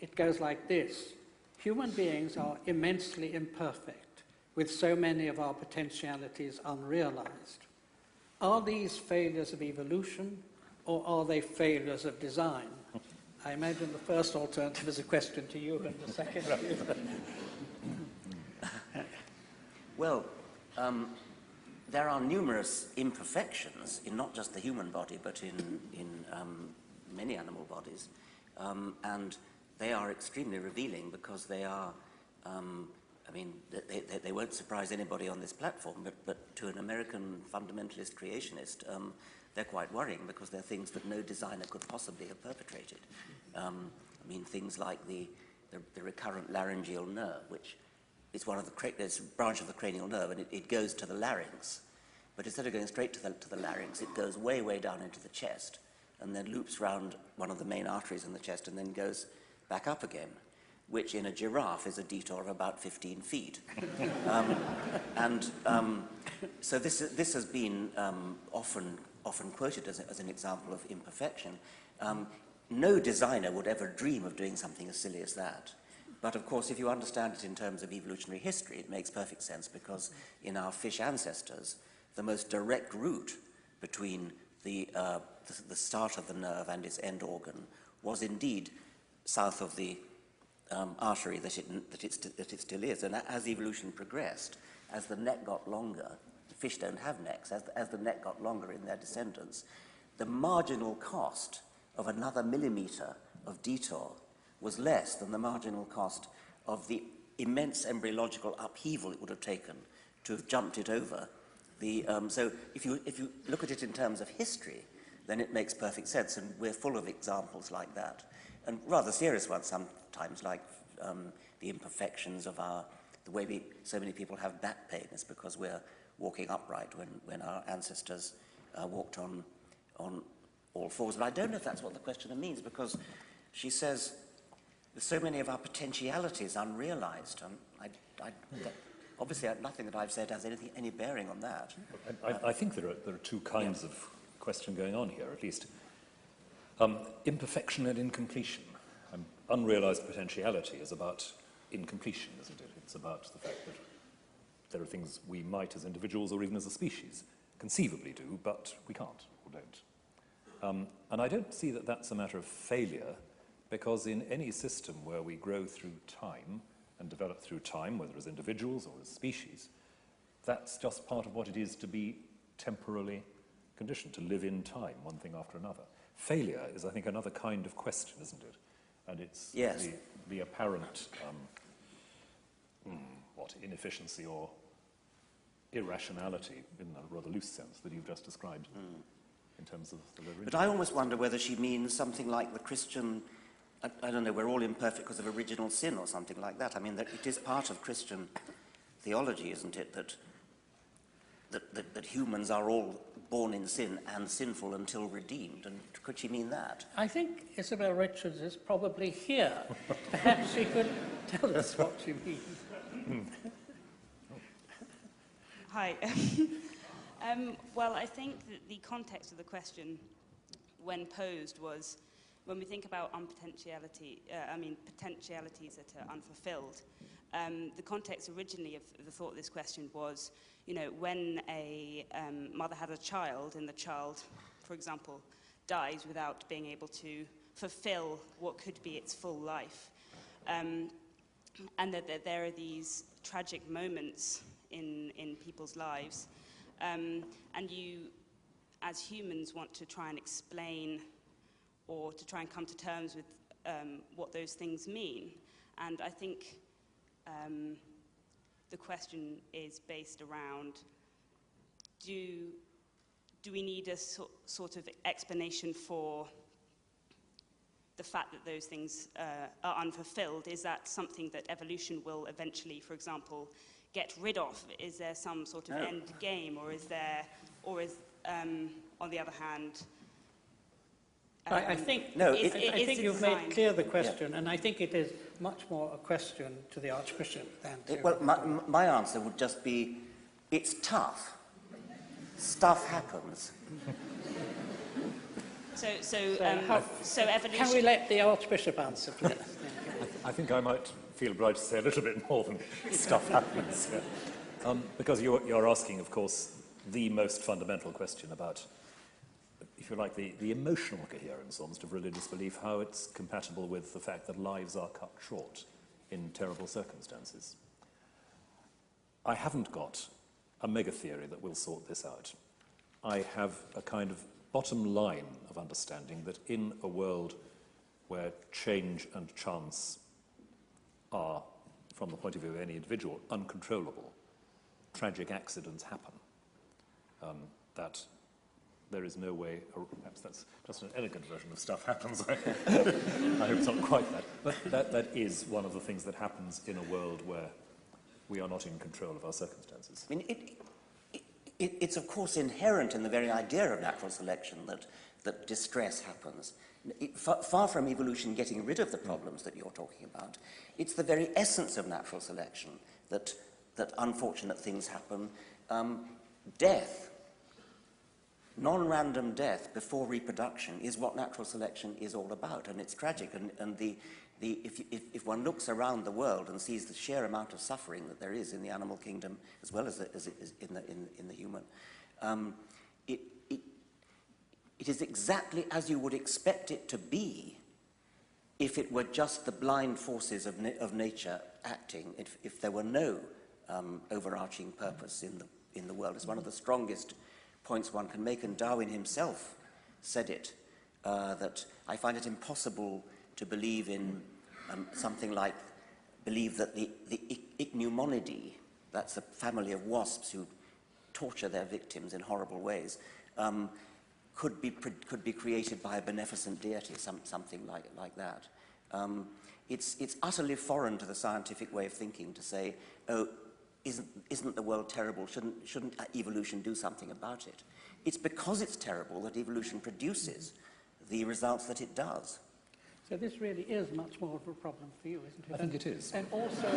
It goes like this: human beings are immensely imperfect, with so many of our potentialities unrealized. Are these failures of evolution, or are they failures of design? I imagine the first alternative is a question to you, and the second to you. Well, there are numerous imperfections in not just the human body, but in many animal bodies, and they are extremely revealing because they are, I mean, they won't surprise anybody on this platform, but to an American fundamentalist creationist, they're quite worrying because they're things that no designer could possibly have perpetrated. I mean, things like the recurrent laryngeal nerve, which is one of there's a branch of the cranial nerve, and it goes to the larynx. But instead of going straight to the larynx, it goes way, way down into the chest, and then loops round one of the main arteries in the chest, and then goes back up again. which in a giraffe is a detour of about 15 feet. So this has been often quoted as an example of imperfection. No designer would ever dream of doing something as silly as that. But of course, if you understand it in terms of evolutionary history, it makes perfect sense, because in our fish ancestors, the most direct route between the start of the nerve and its end organ was indeed south of the artery that it still is. And as evolution progressed, as the neck got longer, fish don't have necks, as the neck got longer in their descendants, the marginal cost of another millimetre of detour was less than the marginal cost of the immense embryological upheaval it would have taken to have jumped it over. So if you look at it in terms of history, then it makes perfect sense, and we're full of examples like that. And rather serious ones sometimes, like the imperfections of the way so many people have back pain is because we're walking upright when our ancestors walked on all fours. But I don't know if that's what the questioner means, because she says there's so many of our potentialities unrealized. Obviously, nothing that I've said has any bearing on that. I think there are two kinds of question going on here, at least. Imperfection and incompletion. Unrealized potentiality is about incompletion, isn't it? It's about the fact that there are things we might, as individuals or even as a species, conceivably do, but we can't or don't. And I don't see that that's a matter of failure, because in any system where we grow through time and develop through time, whether as individuals or as species, that's just part of what it is to be temporally conditioned, to live in time, one thing after another. Failure is, I think, another kind of question, isn't it? And it's the apparent inefficiency or irrationality, in a rather loose sense, that you've just described in terms of the religion. But I almost wonder whether she means something like the Christian, I don't know, we're all imperfect because of original sin or something like that. I mean, that it is part of Christian theology, isn't it, that humans are all born in sin and sinful until redeemed. And could she mean that? I think Isabel Richards is probably here. Perhaps she could tell us what she means. Hi. Well, I think that the context of the question, when posed, was when we think about potentialities that are unfulfilled. The context originally of the thought of this question was, when a mother has a child and the child, for example, dies without being able to fulfill what could be its full life, and that there are these tragic moments in people's lives, and you, as humans, want to try and explain or to try and come to terms with what those things mean. And I think the question is based around, do we need a sort of explanation for the fact that those things are unfulfilled? Is that something that evolution will eventually, for example, get rid of? Is there some sort of end game, or is on the other hand, I think you've made clear the question, and I think it is much more a question to the Archbishop than to... Well, my answer would just be, it's tough. Stuff happens. So evolution... Can we let the Archbishop answer, please? I think I might feel obliged to say a little bit more than stuff happens. Yeah. Because you're asking, of course, the most fundamental question about, if you like, the emotional coherence almost of religious belief, how it's compatible with the fact that lives are cut short in terrible circumstances. I haven't got a mega-theory that will sort this out. I have a kind of bottom line of understanding that in a world where change and chance are, from the point of view of any individual, uncontrollable, tragic accidents happen. That there is no way, or perhaps that's just an elegant version of stuff happens. I hope it's not quite that. But that is one of the things that happens in a world where we are not in control of our circumstances. I mean, it's of course inherent in the very idea of natural selection that distress happens. far from evolution getting rid of the problems that you're talking about, it's the very essence of natural selection that unfortunate things happen. Death, non-random death before reproduction, is what natural selection is all about, and it's tragic. And if one looks around the world and sees the sheer amount of suffering that there is in the animal kingdom as well as in the human, it is exactly as you would expect it to be if it were just the blind forces of nature acting, if there were no overarching purpose in the world. It's one of the strongest points one can make, and Darwin himself said it, that I find it impossible to believe in believe that the ichneumonidae, that's a family of wasps who torture their victims in horrible ways, could be created by a beneficent deity, something like that. It's utterly foreign to the scientific way of thinking to say, oh, isn't the world terrible? Shouldn't evolution do something about it? It's because it's terrible that evolution produces the results that it does. So this really is much more of a problem for you, isn't it? I think it is. And also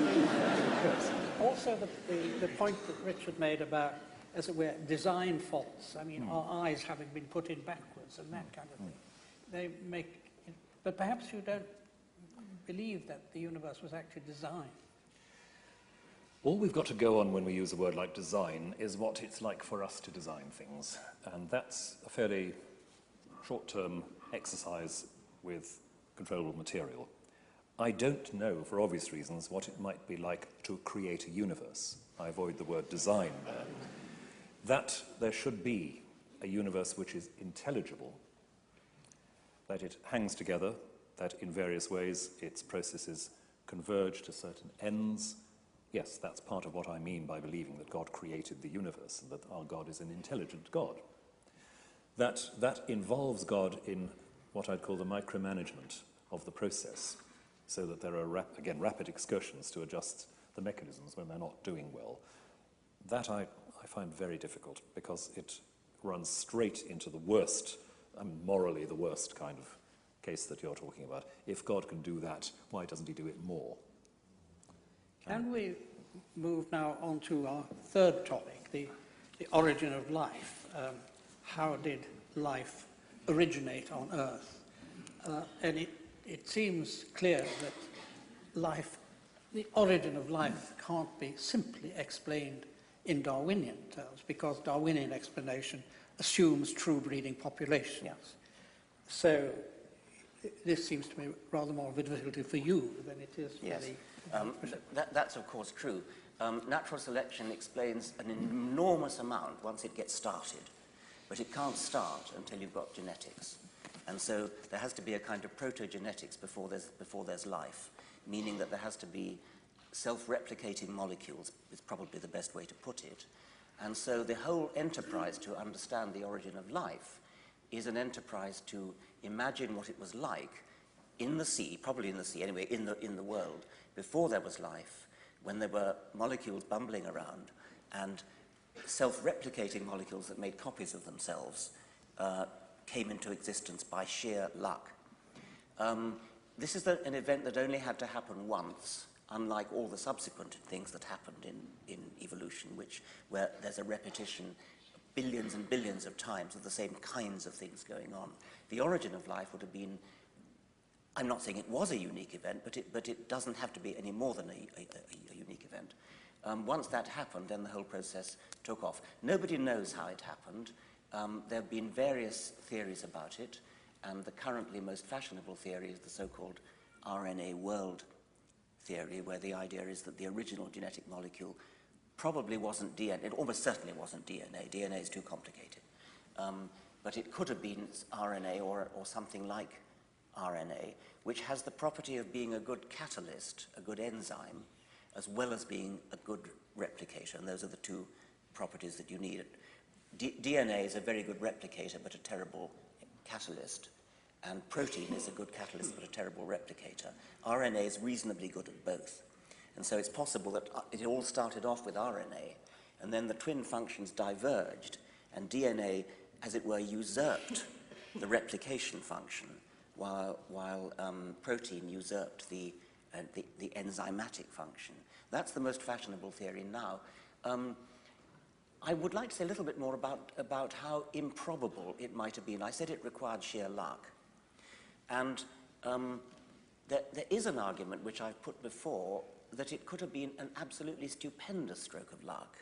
the point that Richard made about, as it were, design faults. I mean, our eyes having been put in backwards and that kind of thing. They make, but perhaps you don't believe that the universe was actually designed. All we've got to go on when we use a word like design is what it's like for us to design things. And that's a fairly short-term exercise with controllable material. I don't know, for obvious reasons, what it might be like to create a universe. I avoid the word design there. That there should be a universe which is intelligible, that it hangs together, that in various ways its processes converge to certain ends. Yes, that's part of what I mean by believing that God created the universe and that our God is an intelligent God. That involves God in what I'd call the micromanagement of the process, so that there are, rapid excursions to adjust the mechanisms when they're not doing well. That I find very difficult, because it runs straight into the worst, morally the worst kind of case that you're talking about. If God can do that, why doesn't he do it more? Can we move now on to our third topic, the origin of life? How did life originate on Earth? And it seems clear that life, the origin of life, can't be simply explained in Darwinian terms, because Darwinian explanation assumes true breeding populations. Yes. So this seems to me rather more of a difficulty for you than it is for Yes. the... That's of course true. Natural selection explains an enormous amount once it gets started, but it can't start until you've got genetics. And so there has to be a kind of protogenetics before there's life, meaning that there has to be self-replicating molecules, is probably the best way to put it. And so the whole enterprise to understand the origin of life is an enterprise to imagine what it was like in the sea, probably in the sea anyway, in the world, before there was life, when there were molecules bumbling around and self-replicating molecules that made copies of themselves came into existence by sheer luck. This is an event that only had to happen once, unlike all the subsequent things that happened in evolution, where there's a repetition billions and billions of times of the same kinds of things going on. The origin of life would have been, I'm not saying it was a unique event, but it doesn't have to be any more than a unique event. Once that happened, then the whole process took off. Nobody knows how it happened. There have been various theories about it, and the currently most fashionable theory is the so-called RNA world theory, where the idea is that the original genetic molecule probably wasn't DNA. It almost certainly wasn't DNA. DNA is too complicated. But it could have been RNA or something like RNA, which has the property of being a good catalyst, a good enzyme, as well as being a good replicator. And those are the two properties that you need. DNA is a very good replicator, but a terrible catalyst. And protein is a good catalyst, but a terrible replicator. RNA is reasonably good at both. And so it's possible that it all started off with RNA, and then the twin functions diverged, and DNA, as it were, usurped the replication function while protein usurped the enzymatic function. That's the most fashionable theory now. I would like to say a little bit more about how improbable it might have been. I said it required sheer luck. And there is an argument which I've put before that it could have been an absolutely stupendous stroke of luck.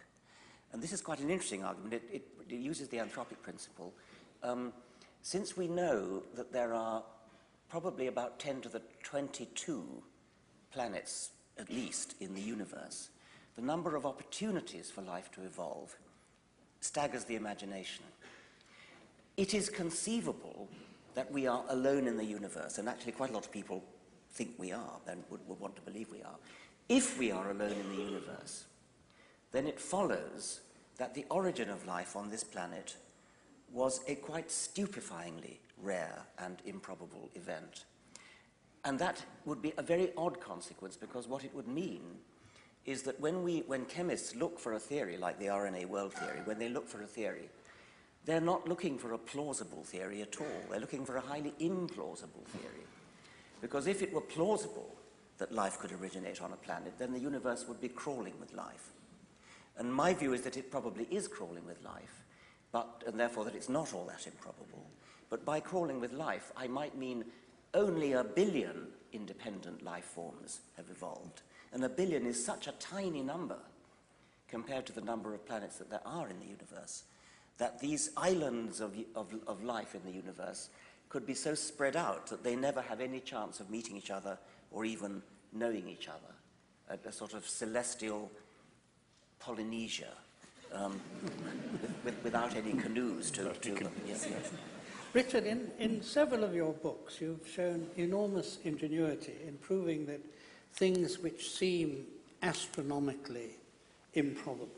And this is quite an interesting argument. It uses the anthropic principle. Since we know that there are probably about 10 to the 22 planets, at least, in the universe, the number of opportunities for life to evolve staggers the imagination. It is conceivable that we are alone in the universe, and actually quite a lot of people think we are, and would want to believe we are. If we are alone in the universe, then it follows that the origin of life on this planet was a quite stupefyingly rare and improbable event. And that would be a very odd consequence, because what it would mean is that when chemists look for a theory like the RNA world theory, when they look for a theory, they're not looking for a plausible theory at all. They're looking for a highly implausible theory. Because if it were plausible that life could originate on a planet, then the universe would be crawling with life. And my view is that it probably is crawling with life, and therefore that it's not all that improbable. But by crawling with life, I might mean only 1 billion independent life forms have evolved. And 1 billion is such a tiny number compared to the number of planets that there are in the universe, that these islands of life in the universe could be so spread out that they never have any chance of meeting each other or even knowing each other. A sort of celestial Polynesia without any canoes to yes. Richard, in several of your books, you've shown enormous ingenuity in proving that things which seem astronomically improbable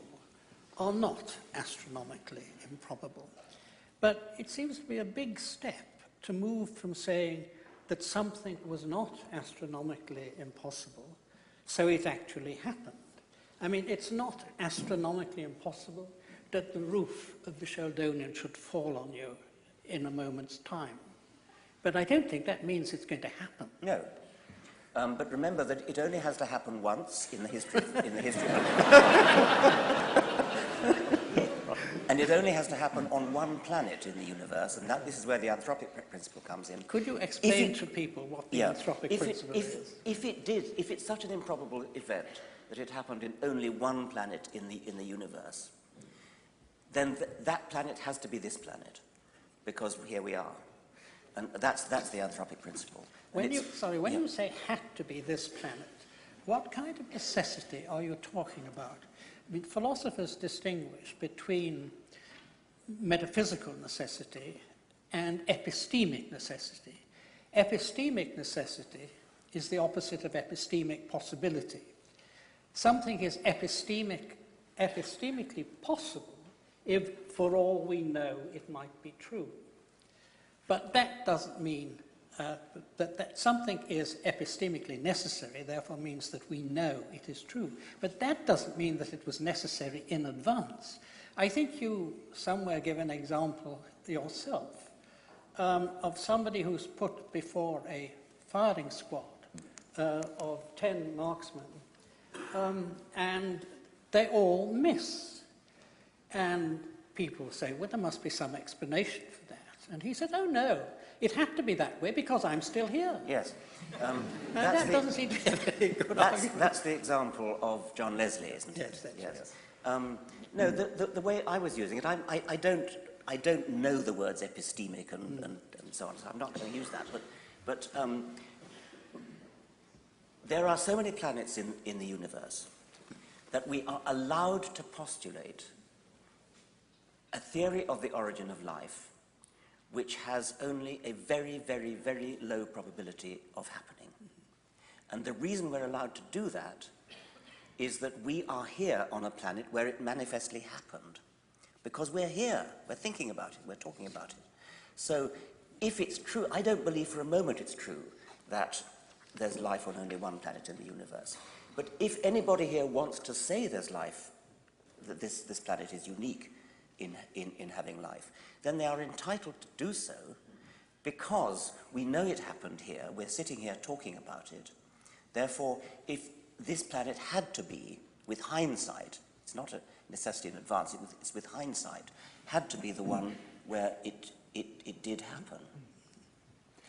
are not astronomically improbable. But it seems to be a big step to move from saying that something was not astronomically impossible, so it actually happened. I mean, it's not astronomically impossible that the roof of the Sheldonian should fall on you in a moment's time. But I don't think that means it's going to happen. No. But remember that it only has to happen once in the history of and it only has to happen on one planet in the universe, and this is where the anthropic principle comes in. Could you explain to people what the anthropic principle is? If it's such an improbable event that it happened in only one planet in the universe, then that planet has to be this planet, because here we are. And that's the anthropic principle. When you say had to be this planet, what kind of necessity are you talking about? I mean, philosophers distinguish between metaphysical necessity and epistemic necessity. Epistemic necessity is the opposite of epistemic possibility. Something is epistemically possible if, for all we know, it might be true. But that doesn't mean that something is epistemically necessary, therefore means that we know it is true. But that doesn't mean that it was necessary in advance. I think you somewhere give an example yourself of somebody who's put before a firing squad of 10 marksmen, and they all miss. And people say, well, there must be some explanation for that. And he said, oh, no, it had to be that way because I'm still here. Yes. That doesn't seem to be a very good argument. That's the example of John Leslie, isn't it? Yes. No, the way I was using it, I don't know the words epistemic and so on, so I'm not going to use that. But there are so many planets in the universe that we are allowed to postulate a theory of the origin of life which has only a very, very, very low probability of happening. And the reason we're allowed to do that is that we are here on a planet where it manifestly happened. Because we're here, we're thinking about it, we're talking about it. So if it's true, I don't believe for a moment it's true that there's life on only one planet in the universe. But if anybody here wants to say there's life, that this planet is unique in having life, then they are entitled to do so, because we know it happened here, we're sitting here talking about it. Therefore, if this planet had to be, with hindsight, it's not a necessity in advance, it's with hindsight, had to be the one where it did happen.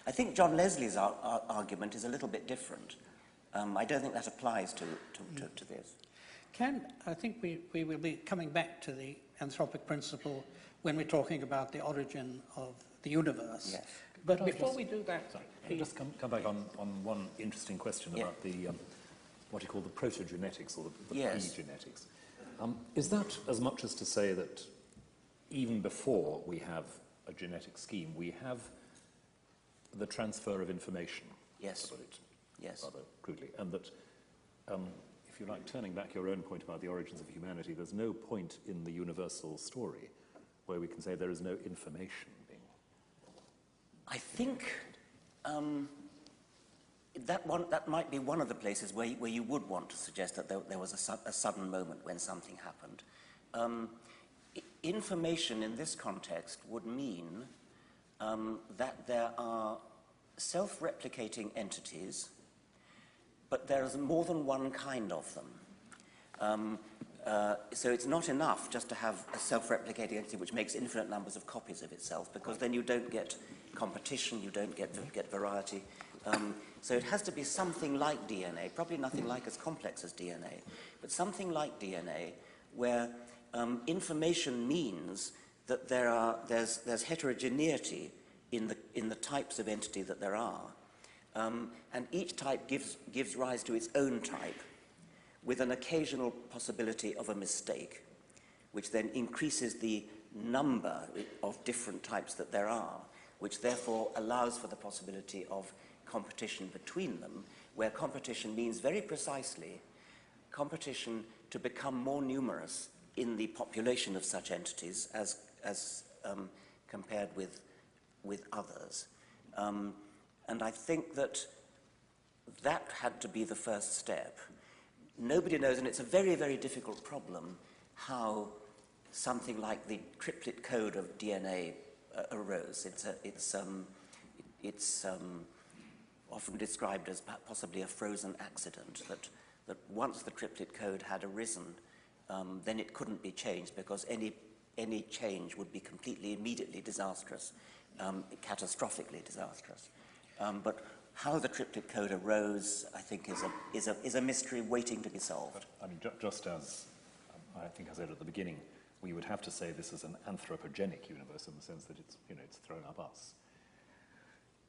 I think John Leslie's argument is a little bit different. I don't think that applies to this. I think we will be coming back to the anthropic principle when we're talking about the origin of the universe. Yes. But before we do that... Sorry, can I just come back on one interesting question about the, what you call the protogenetics or the yes. pre-genetics. Is that as much as to say that even before we have a genetic scheme, we have the transfer of information? Yes. To put it yes. rather crudely. And that, if you like, turning back your own point about the origins of humanity, there's no point in the universal story where we can say there is no information being... I think that might be one of the places where you would want to suggest that there was a sudden moment when something happened. Information in this context would mean that there are self-replicating entities, but there is more than one kind of them. So it's not enough just to have a self-replicating entity which makes infinite numbers of copies of itself, because then you don't get competition, you don't get variety. So it has to be something like DNA, probably nothing like as complex as DNA, but something like DNA where information means that there's heterogeneity in the types of entity that there are, and each type gives rise to its own type, with an occasional possibility of a mistake, which then increases the number of different types that there are, which therefore allows for the possibility of competition between them, where competition means very precisely competition to become more numerous in the population of such entities as compared with others. And I think that had to be the first step. Nobody knows, and it's a very, very difficult problem, how something like the triplet code of DNA arose. It's often described as possibly a frozen accident, that once the triplet code had arisen, then it couldn't be changed, because any change would be completely, immediately disastrous, catastrophically disastrous. But how the triplet code arose, I think, is a mystery waiting to be solved. But, I mean, just as I think I said at the beginning, we would have to say this is an anthropogenic universe in the sense that it's thrown up us.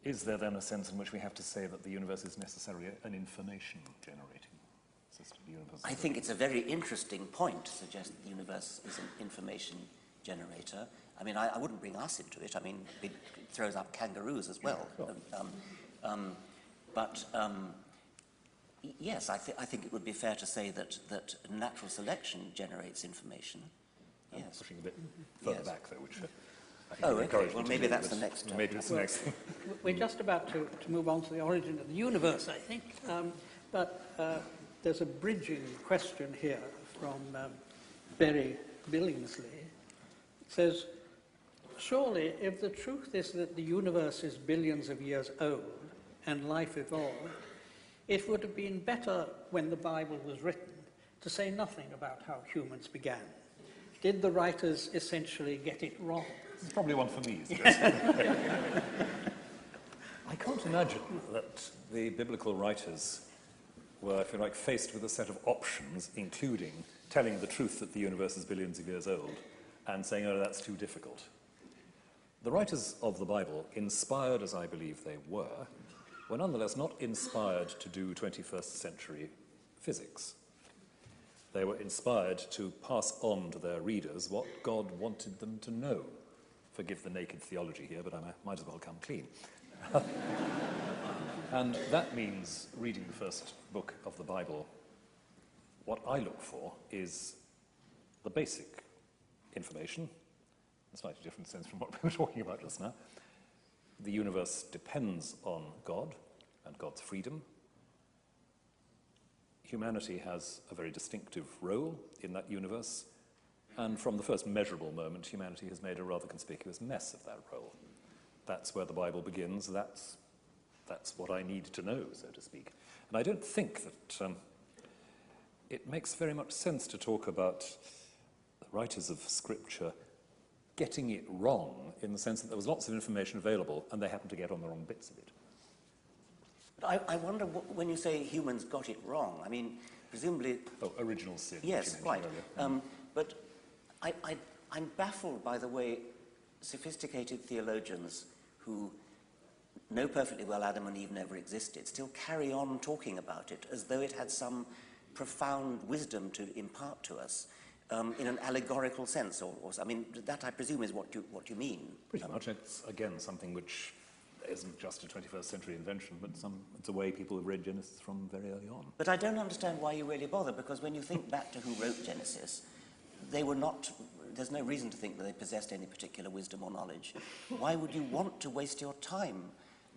Is there then a sense in which we have to say that the universe is necessarily an information-generating system? I think it's a very interesting point to suggest the universe is an information generator. I mean, I wouldn't bring us into it. I mean, it throws up kangaroos as well. Sure. Yes, I think it would be fair to say that natural selection generates information. Yes. Pushing a bit further Yes. back, though, which I think Oh, would okay. encourage Well, me to maybe do, that's but the next. Maybe it's the next thing. We're just about to move on to the origin of the universe, I think. But there's a bridging question here from Berry Billingsley. It says, surely if the truth is that the universe is billions of years old and life evolved, it would have been better when the Bible was written to say nothing about how humans began. Did the writers essentially get it wrong? It's probably one for me. I can't imagine that the biblical writers were, if you like, faced with a set of options, including telling the truth that the universe is billions of years old and saying, oh, that's too difficult. The writers of the Bible, inspired as I believe they were nonetheless not inspired to do 21st century physics. They were inspired to pass on to their readers what God wanted them to know. Forgive the naked theology here, but I might as well come clean. And that means, reading the first book of the Bible, what I look for is the basic information, in a slightly different sense from what we were talking about just now. The universe depends on God and God's freedom. Humanity has a very distinctive role in that universe, and from the first measurable moment, humanity has made a rather conspicuous mess of that role. that's where the Bible begins, that's what I need to know, so to speak. And I don't think that it makes very much sense to talk about the writers of Scripture getting it wrong, in the sense that there was lots of information available and they happened to get on the wrong bits of it. But I wonder, when you say humans got it wrong, I mean, presumably... Oh, original sin. Yes, quite. Earlier. But I'm baffled by the way sophisticated theologians who know perfectly well Adam and Eve never existed still carry on talking about it as though it had some profound wisdom to impart to us. In an allegorical sense, or I mean, that I presume is what you mean. Pretty much. It's, again, something which isn't just a 21st century invention, but it's a way people have read Genesis from very early on. But I don't understand why you really bother, because when you think back to who wrote Genesis, they were not, there's no reason to think that they possessed any particular wisdom or knowledge. Why would you want to waste your time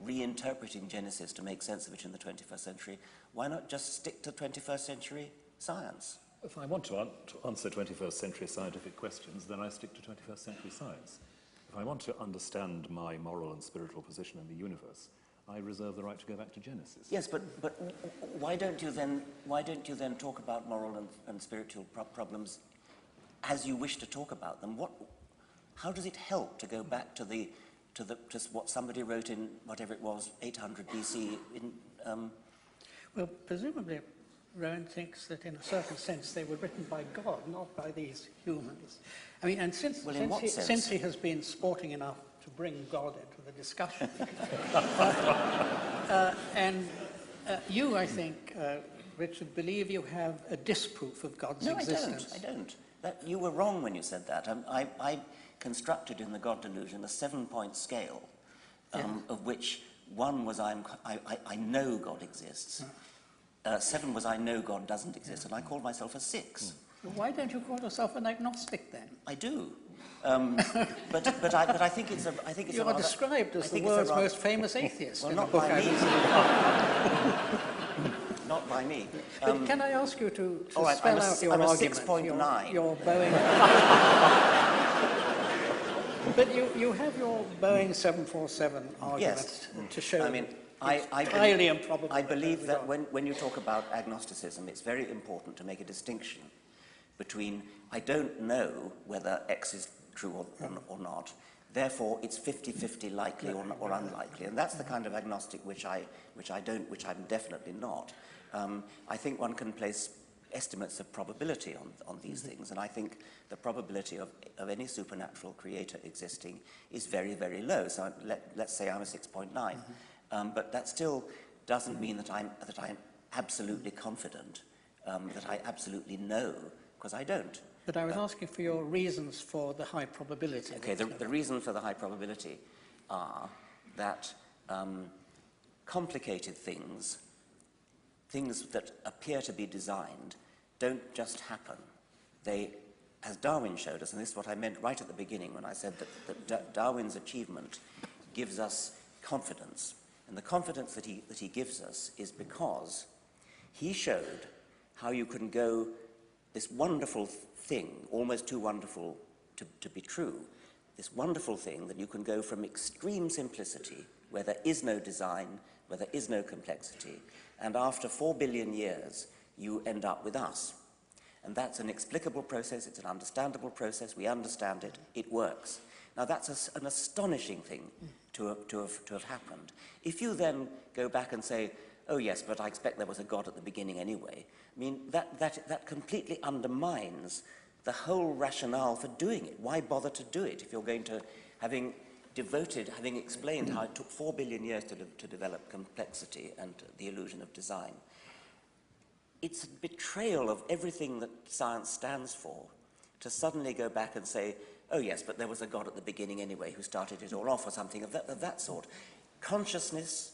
reinterpreting Genesis to make sense of it in the 21st century? Why not just stick to 21st century science? If I want to answer 21st century scientific questions, then I stick to 21st century science. If I want to understand my moral and spiritual position in the universe, I reserve the right to go back to Genesis. Yes, but why don't you then talk about moral and spiritual problems as you wish to talk about them? How does it help to go back to what somebody wrote in whatever it was 800 BC Well, presumably Rowan thinks that in a certain sense they were written by God, not by these humans. I mean, and since he has been sporting enough to bring God into the discussion, you, I think, Richard, believe you have a disproof of God's existence. No, I don't. You were wrong when you said that. I constructed in the God delusion a 7-point scale, of which 1 was I know God exists. 7 was I know God doesn't exist, and I called myself a 6. Well, why don't you call yourself an agnostic then? I do, but I think it's a. I think it's. You are described as the world's most famous atheist. Well, in not the book by I me. recently. Not by me. But can I ask you to right, spell out your argument? 6.9. Your Boeing. But you have your Boeing 747 argument to show. I mean, highly improbable. I believe that when you talk about agnosticism, it's very important to make a distinction between I don't know whether X is true or not, therefore it's 50-50 likely or unlikely, and that's the kind of agnostic which I'm definitely not. I think one can place estimates of probability on these things, and I think the probability of any supernatural creator existing is very, very low. So let's say I'm a 6.9. But that still doesn't mean that I'm absolutely confident, that I absolutely know, because I don't. But I was asking for your reasons for the high probability. Okay, the reasons for the high probability are that complicated things that appear to be designed, don't just happen. They, as Darwin showed us, and this is what I meant right at the beginning when I said that Darwin's achievement gives us confidence. And the confidence that he gives us is because he showed how you can go this wonderful thing, almost too wonderful to be true, this wonderful thing that you can go from extreme simplicity, where there is no design, where there is no complexity, and after 4 billion years, you end up with us. And that's an explicable process, it's an understandable process, we understand it, it works. Now that's an astonishing thing to have happened. If you then go back and say, oh yes, but I expect there was a God at the beginning anyway, I mean, that completely undermines the whole rationale for doing it. Why bother to do it if you're going to, having explained how it took 4 billion years to develop complexity and the illusion of design? It's a betrayal of everything that science stands for to suddenly go back and say, oh yes, but there was a God at the beginning anyway who started it all off, or something of that sort. Consciousness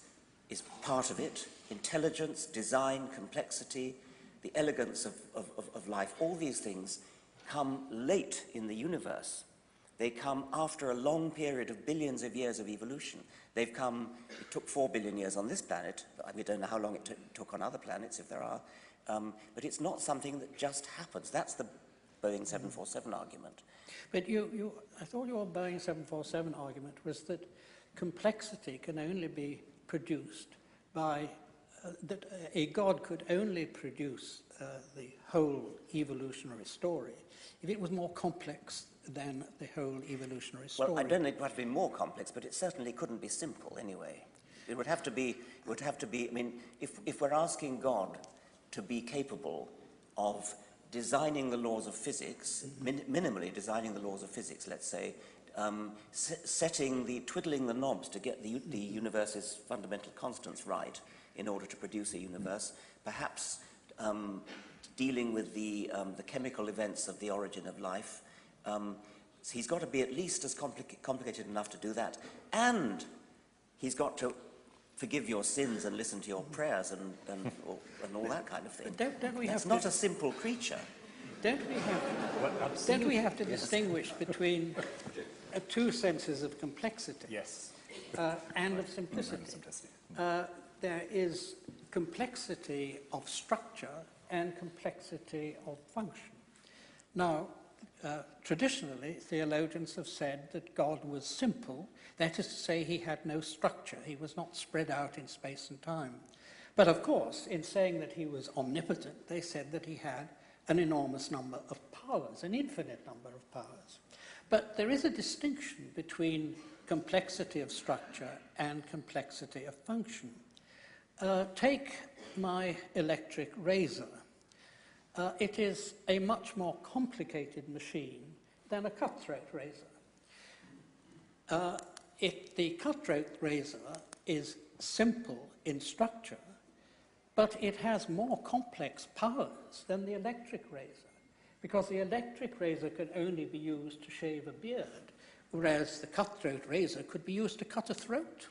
is part of it. Intelligence, design, complexity, the elegance of life, all these things come late in the universe. They come after a long period of billions of years of evolution. They've come, it took 4 billion years on this planet. We don't know how long it took on other planets, if there are. But it's not something that just happens. That's the Boeing 747 argument. But I thought your Boeing 747 argument was that complexity can only be produced by, that a God could only produce the whole evolutionary story if it was more complex than the whole evolutionary story. Well, I don't think it would have to be more complex, but it certainly couldn't be simple anyway. It would have to be, I mean, if we're asking God to be capable of designing the laws of physics, minimally designing the laws of physics, let's say, twiddling the knobs to get the universe's fundamental constants right in order to produce a universe, perhaps dealing with the chemical events of the origin of life. So he's got to be at least as complicated enough to do that. And he's got to forgive your sins and listen to your prayers and all that kind of thing. That's not a simple creature. Don't we have to distinguish between two senses of complexity? Yes. And of simplicity. There is complexity of structure and complexity of function. Now, traditionally, theologians have said that God was simple. That is to say, he had no structure. He was not spread out in space and time. But of course, in saying that he was omnipotent, they said that he had an enormous number of powers, an infinite number of powers. But there is a distinction between complexity of structure and complexity of function. Take my electric razor. It is a much more complicated machine than a cutthroat razor. The cutthroat razor is simple in structure, but it has more complex powers than the electric razor, because the electric razor could only be used to shave a beard, whereas the cutthroat razor could be used to cut a throat.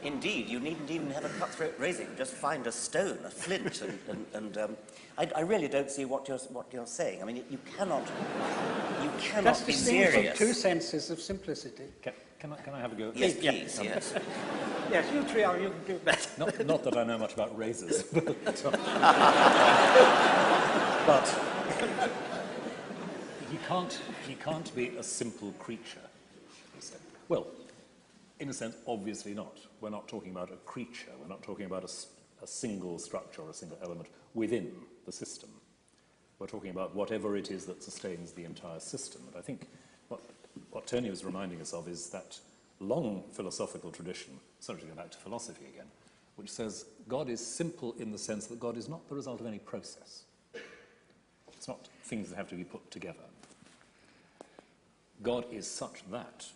Indeed, you needn't even have a cutthroat razor. You just find a stone, a flint, I really don't see what you're saying. I mean, you cannot be serious. Two senses of simplicity. Can I have a go? Yes, please. Yes. Yes, you three are. You can do that. Not that I know much about razors, but he can't be a simple creature. Well, in a sense, obviously not. We're not talking about a creature. We're not talking about a single structure or a single element within the system. We're talking about whatever it is that sustains the entire system. And I think what Tony was reminding us of is that long philosophical tradition, sorry to go back to philosophy again, which says God is simple in the sense that God is not the result of any process. It's not things that have to be put together. God is such that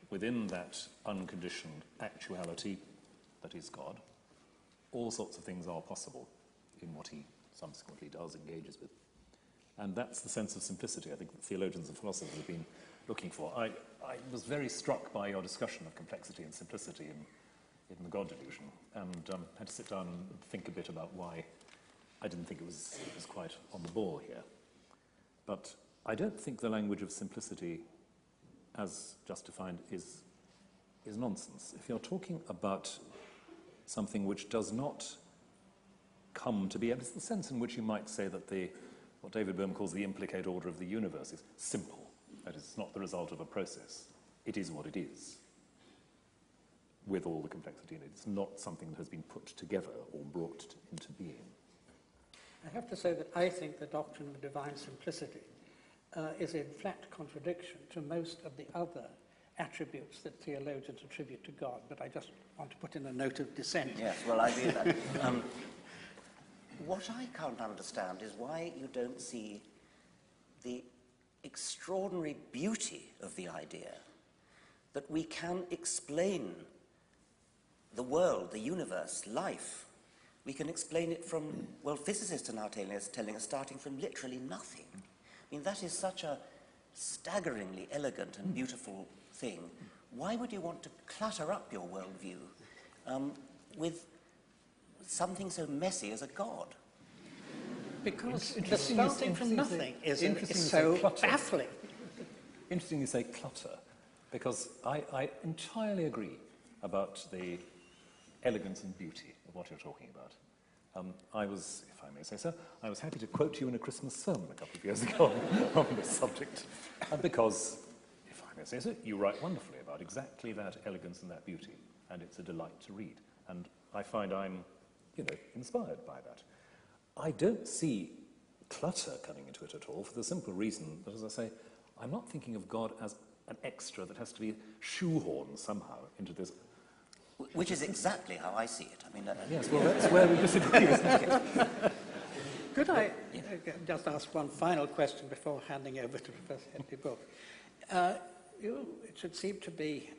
within that unconditioned actuality that is God, all sorts of things are possible in what he subsequently does, engages with. And that's the sense of simplicity I think that theologians and philosophers have been looking for. I was very struck by your discussion of complexity and simplicity in the God delusion, and had to sit down and think a bit about why I didn't think it was quite on the ball here. But I don't think the language of simplicity as just defined is nonsense. If you're talking about something which does not come to be, it's the sense in which you might say that what David Bohm calls the implicate order of the universe is simple. That is, it's not the result of a process. It is what it is, with all the complexity in it. It's not something that has been put together or brought into being. I have to say that I think the doctrine of divine simplicity is in flat contradiction to most of the other attributes that theologians attribute to God, but I just want to put in a note of dissent. Yes, well, I agree with that. What I can't understand is why you don't see the extraordinary beauty of the idea that we can explain the world, the universe, life. We can explain it from, well, physicists are now telling us starting from literally nothing. I mean, that is such a staggeringly elegant and beautiful thing. Why would you want to clutter up your worldview with something so messy as a God? Because the starting from nothing is so baffling. Interesting you say clutter, because I entirely agree about the elegance and beauty of what you're talking about. I was, if I may say so, I was happy to quote you in a Christmas sermon a couple of years ago on this subject, because, if I may say so, you write wonderfully about about, exactly that elegance and that beauty, and it's a delight to read. And I find I'm, inspired by that. I don't see clutter coming into it at all, for the simple reason that, as I say, I'm not thinking of God as an extra that has to be shoehorned somehow into this. Which is exactly how I see it. I mean, yes, well, that's where we disagree, isn't it? Could I just ask one final question before handing over to Professor Henry Book? You should seem to be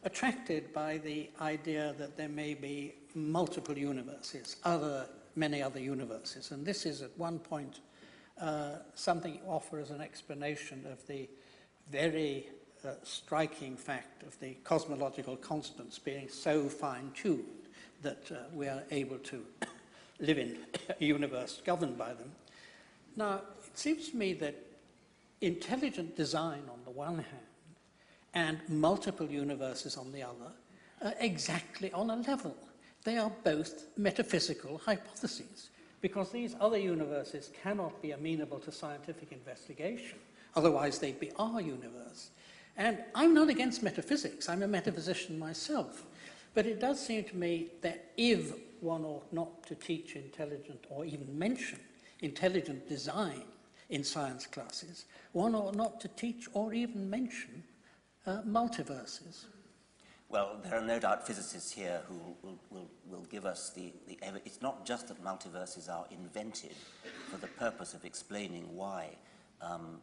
attracted by the idea that there may be multiple universes, many other universes, and this is at one point something you offer as an explanation of the very striking fact of the cosmological constants being so fine-tuned that we are able to live in a universe governed by them. Now, it seems to me that intelligent design on the one hand and multiple universes on the other are exactly on a level. They are both metaphysical hypotheses, because these other universes cannot be amenable to scientific investigation. Otherwise, they'd be our universe. And I'm not against metaphysics. I'm a metaphysician myself. But it does seem to me that if one ought not to teach intelligent or even mention intelligent design in science classes, one ought not to teach or even mention multiverses. Well, there are no doubt physicists here who will give us the evidence. It's not just that multiverses are invented for the purpose of explaining why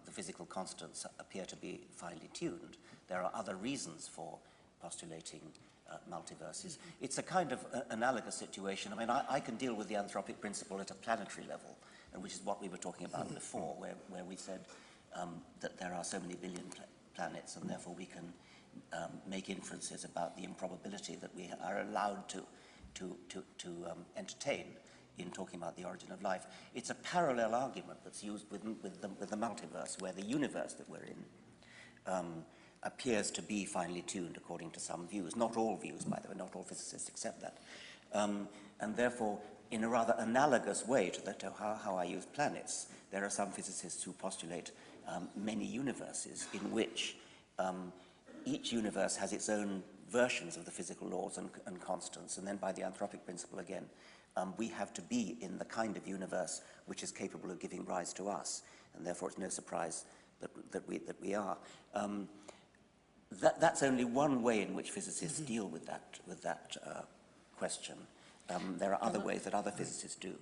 the physical constants appear to be finely tuned. There are other reasons for postulating multiverses. It's a kind of analogous situation. I mean, I can deal with the anthropic principle at a planetary level, and which is what we were talking about before, where we said that there are so many billion planets, and therefore we can make inferences about the improbability that we are allowed to entertain in talking about the origin of life. It's a parallel argument that's used with the multiverse, where the universe that we're in appears to be finely tuned according to some views. Not all views, by the way, not all physicists accept that. And therefore, in a rather analogous way to how I use planets, there are some physicists who postulate many universes in which each universe has its own versions of the physical laws and constants, and then by the anthropic principle again, we have to be in the kind of universe which is capable of giving rise to us, and therefore it's no surprise that we are. That's only one way in which physicists deal with that question. There are other ways that other physicists do.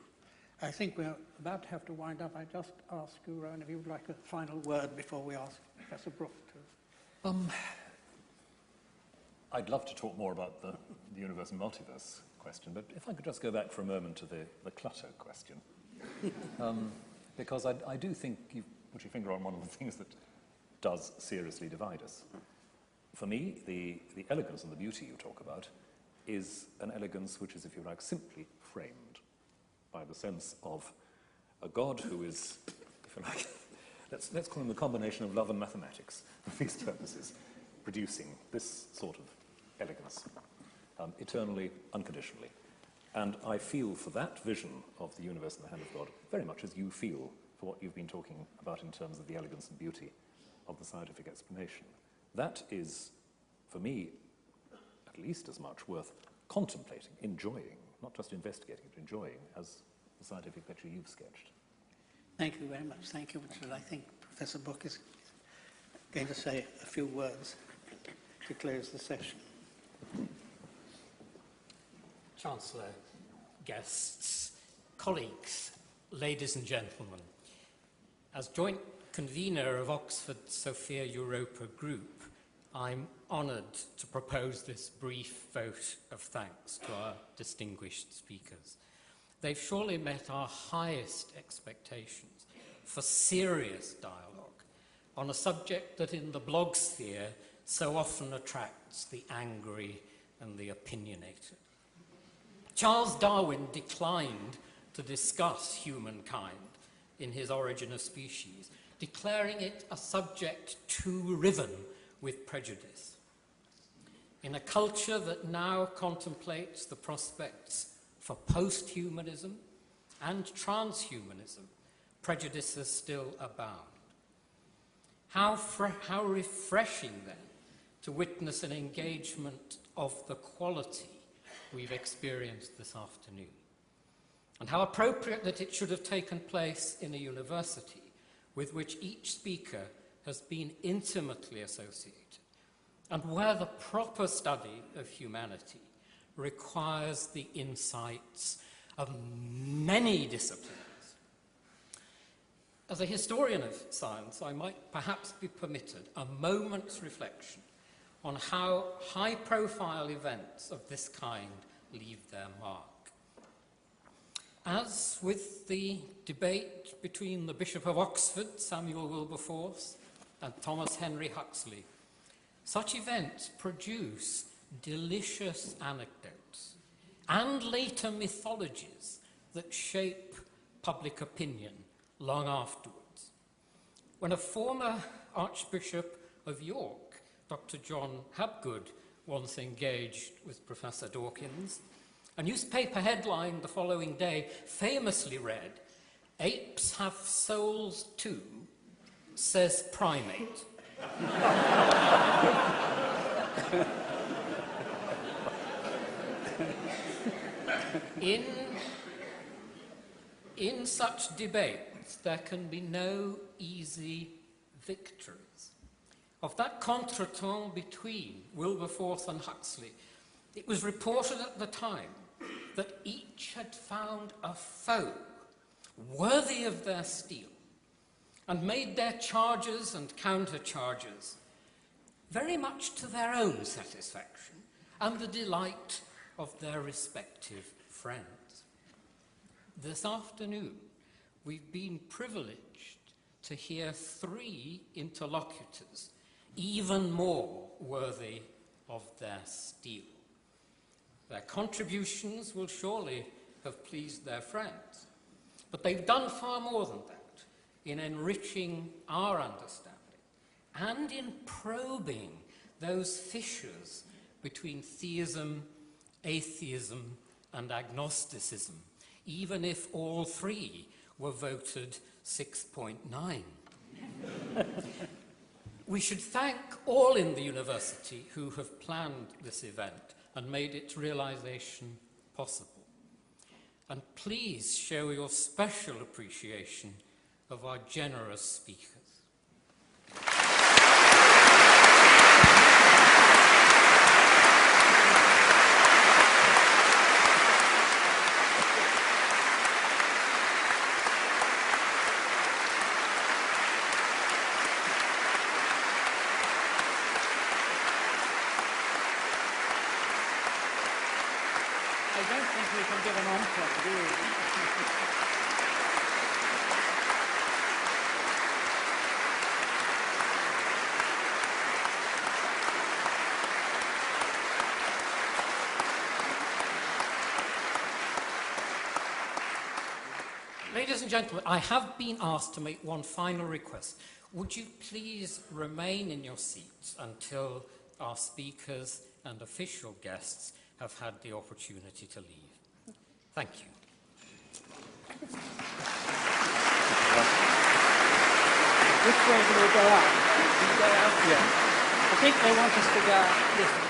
I think we're about to have to wind up. I just ask you, Rowan, if you would like a final word before we ask Professor Brook to... I'd love to talk more about the universe and multiverse question, but if I could just go back for a moment to the clutter question. Because I do think you've put your finger on one of the things that does seriously divide us. For me, the elegance and the beauty you talk about is an elegance which is, if you like, simply framed by the sense of a God who is, if you like, let's call him the combination of love and mathematics for these purposes, producing this sort of elegance, eternally, unconditionally. And I feel for that vision of the universe in the hand of God very much as you feel for what you've been talking about in terms of the elegance and beauty of the scientific explanation. That is, for me, at least as much worth contemplating, enjoying, not just investigating, but enjoying, as the scientific picture you've sketched. Thank you very much. Thank you, Richard. I think Professor Book is going to say a few words to close the session. Chancellor, guests, colleagues, ladies and gentlemen, as joint convener of Oxford Sophia Europa Group, I'm honoured to propose this brief vote of thanks to our distinguished speakers. They've surely met our highest expectations for serious dialogue on a subject that in the blog sphere so often attracts the angry and the opinionated. Charles Darwin declined to discuss humankind in his Origin of Species, declaring it a subject too riven with prejudice. In a culture that now contemplates the prospects for post-humanism and transhumanism, prejudices still abound. How refreshing, then, to witness an engagement of the quality we've experienced this afternoon. And how appropriate that it should have taken place in a university with which each speaker has been intimately associated, and where the proper study of humanity requires the insights of many disciplines. As a historian of science, I might perhaps be permitted a moment's reflection on how high-profile events of this kind leave their mark. As with the debate between the Bishop of Oxford, Samuel Wilberforce, and Thomas Henry Huxley, such events produce delicious anecdotes and later mythologies that shape public opinion long afterwards. When a former Archbishop of York, Dr. John Hapgood, once engaged with Professor Dawkins, a newspaper headline the following day famously read, "Apes have souls too, says primate." In such debates, there can be no easy victories. Of that contretemps between Wilberforce and Huxley, it was reported at the time that each had found a foe worthy of their steel and made their charges and countercharges very much to their own satisfaction and the delight of their respective friends. This afternoon, we've been privileged to hear three interlocutors even more worthy of their steel. Their contributions will surely have pleased their friends, but they've done far more than that in enriching our understanding and in probing those fissures between theism, atheism, and agnosticism, even if all three were voted 6.9. We should thank all in the university who have planned this event and made its realization possible. And please show your special appreciation of our generous speakers. Ladies and gentlemen, I have been asked to make one final request. Would you please remain in your seats until our speakers and official guests have had the opportunity to leave? Thank you. Which way do we go out? We go out? Yeah. I think they want us to go out this way.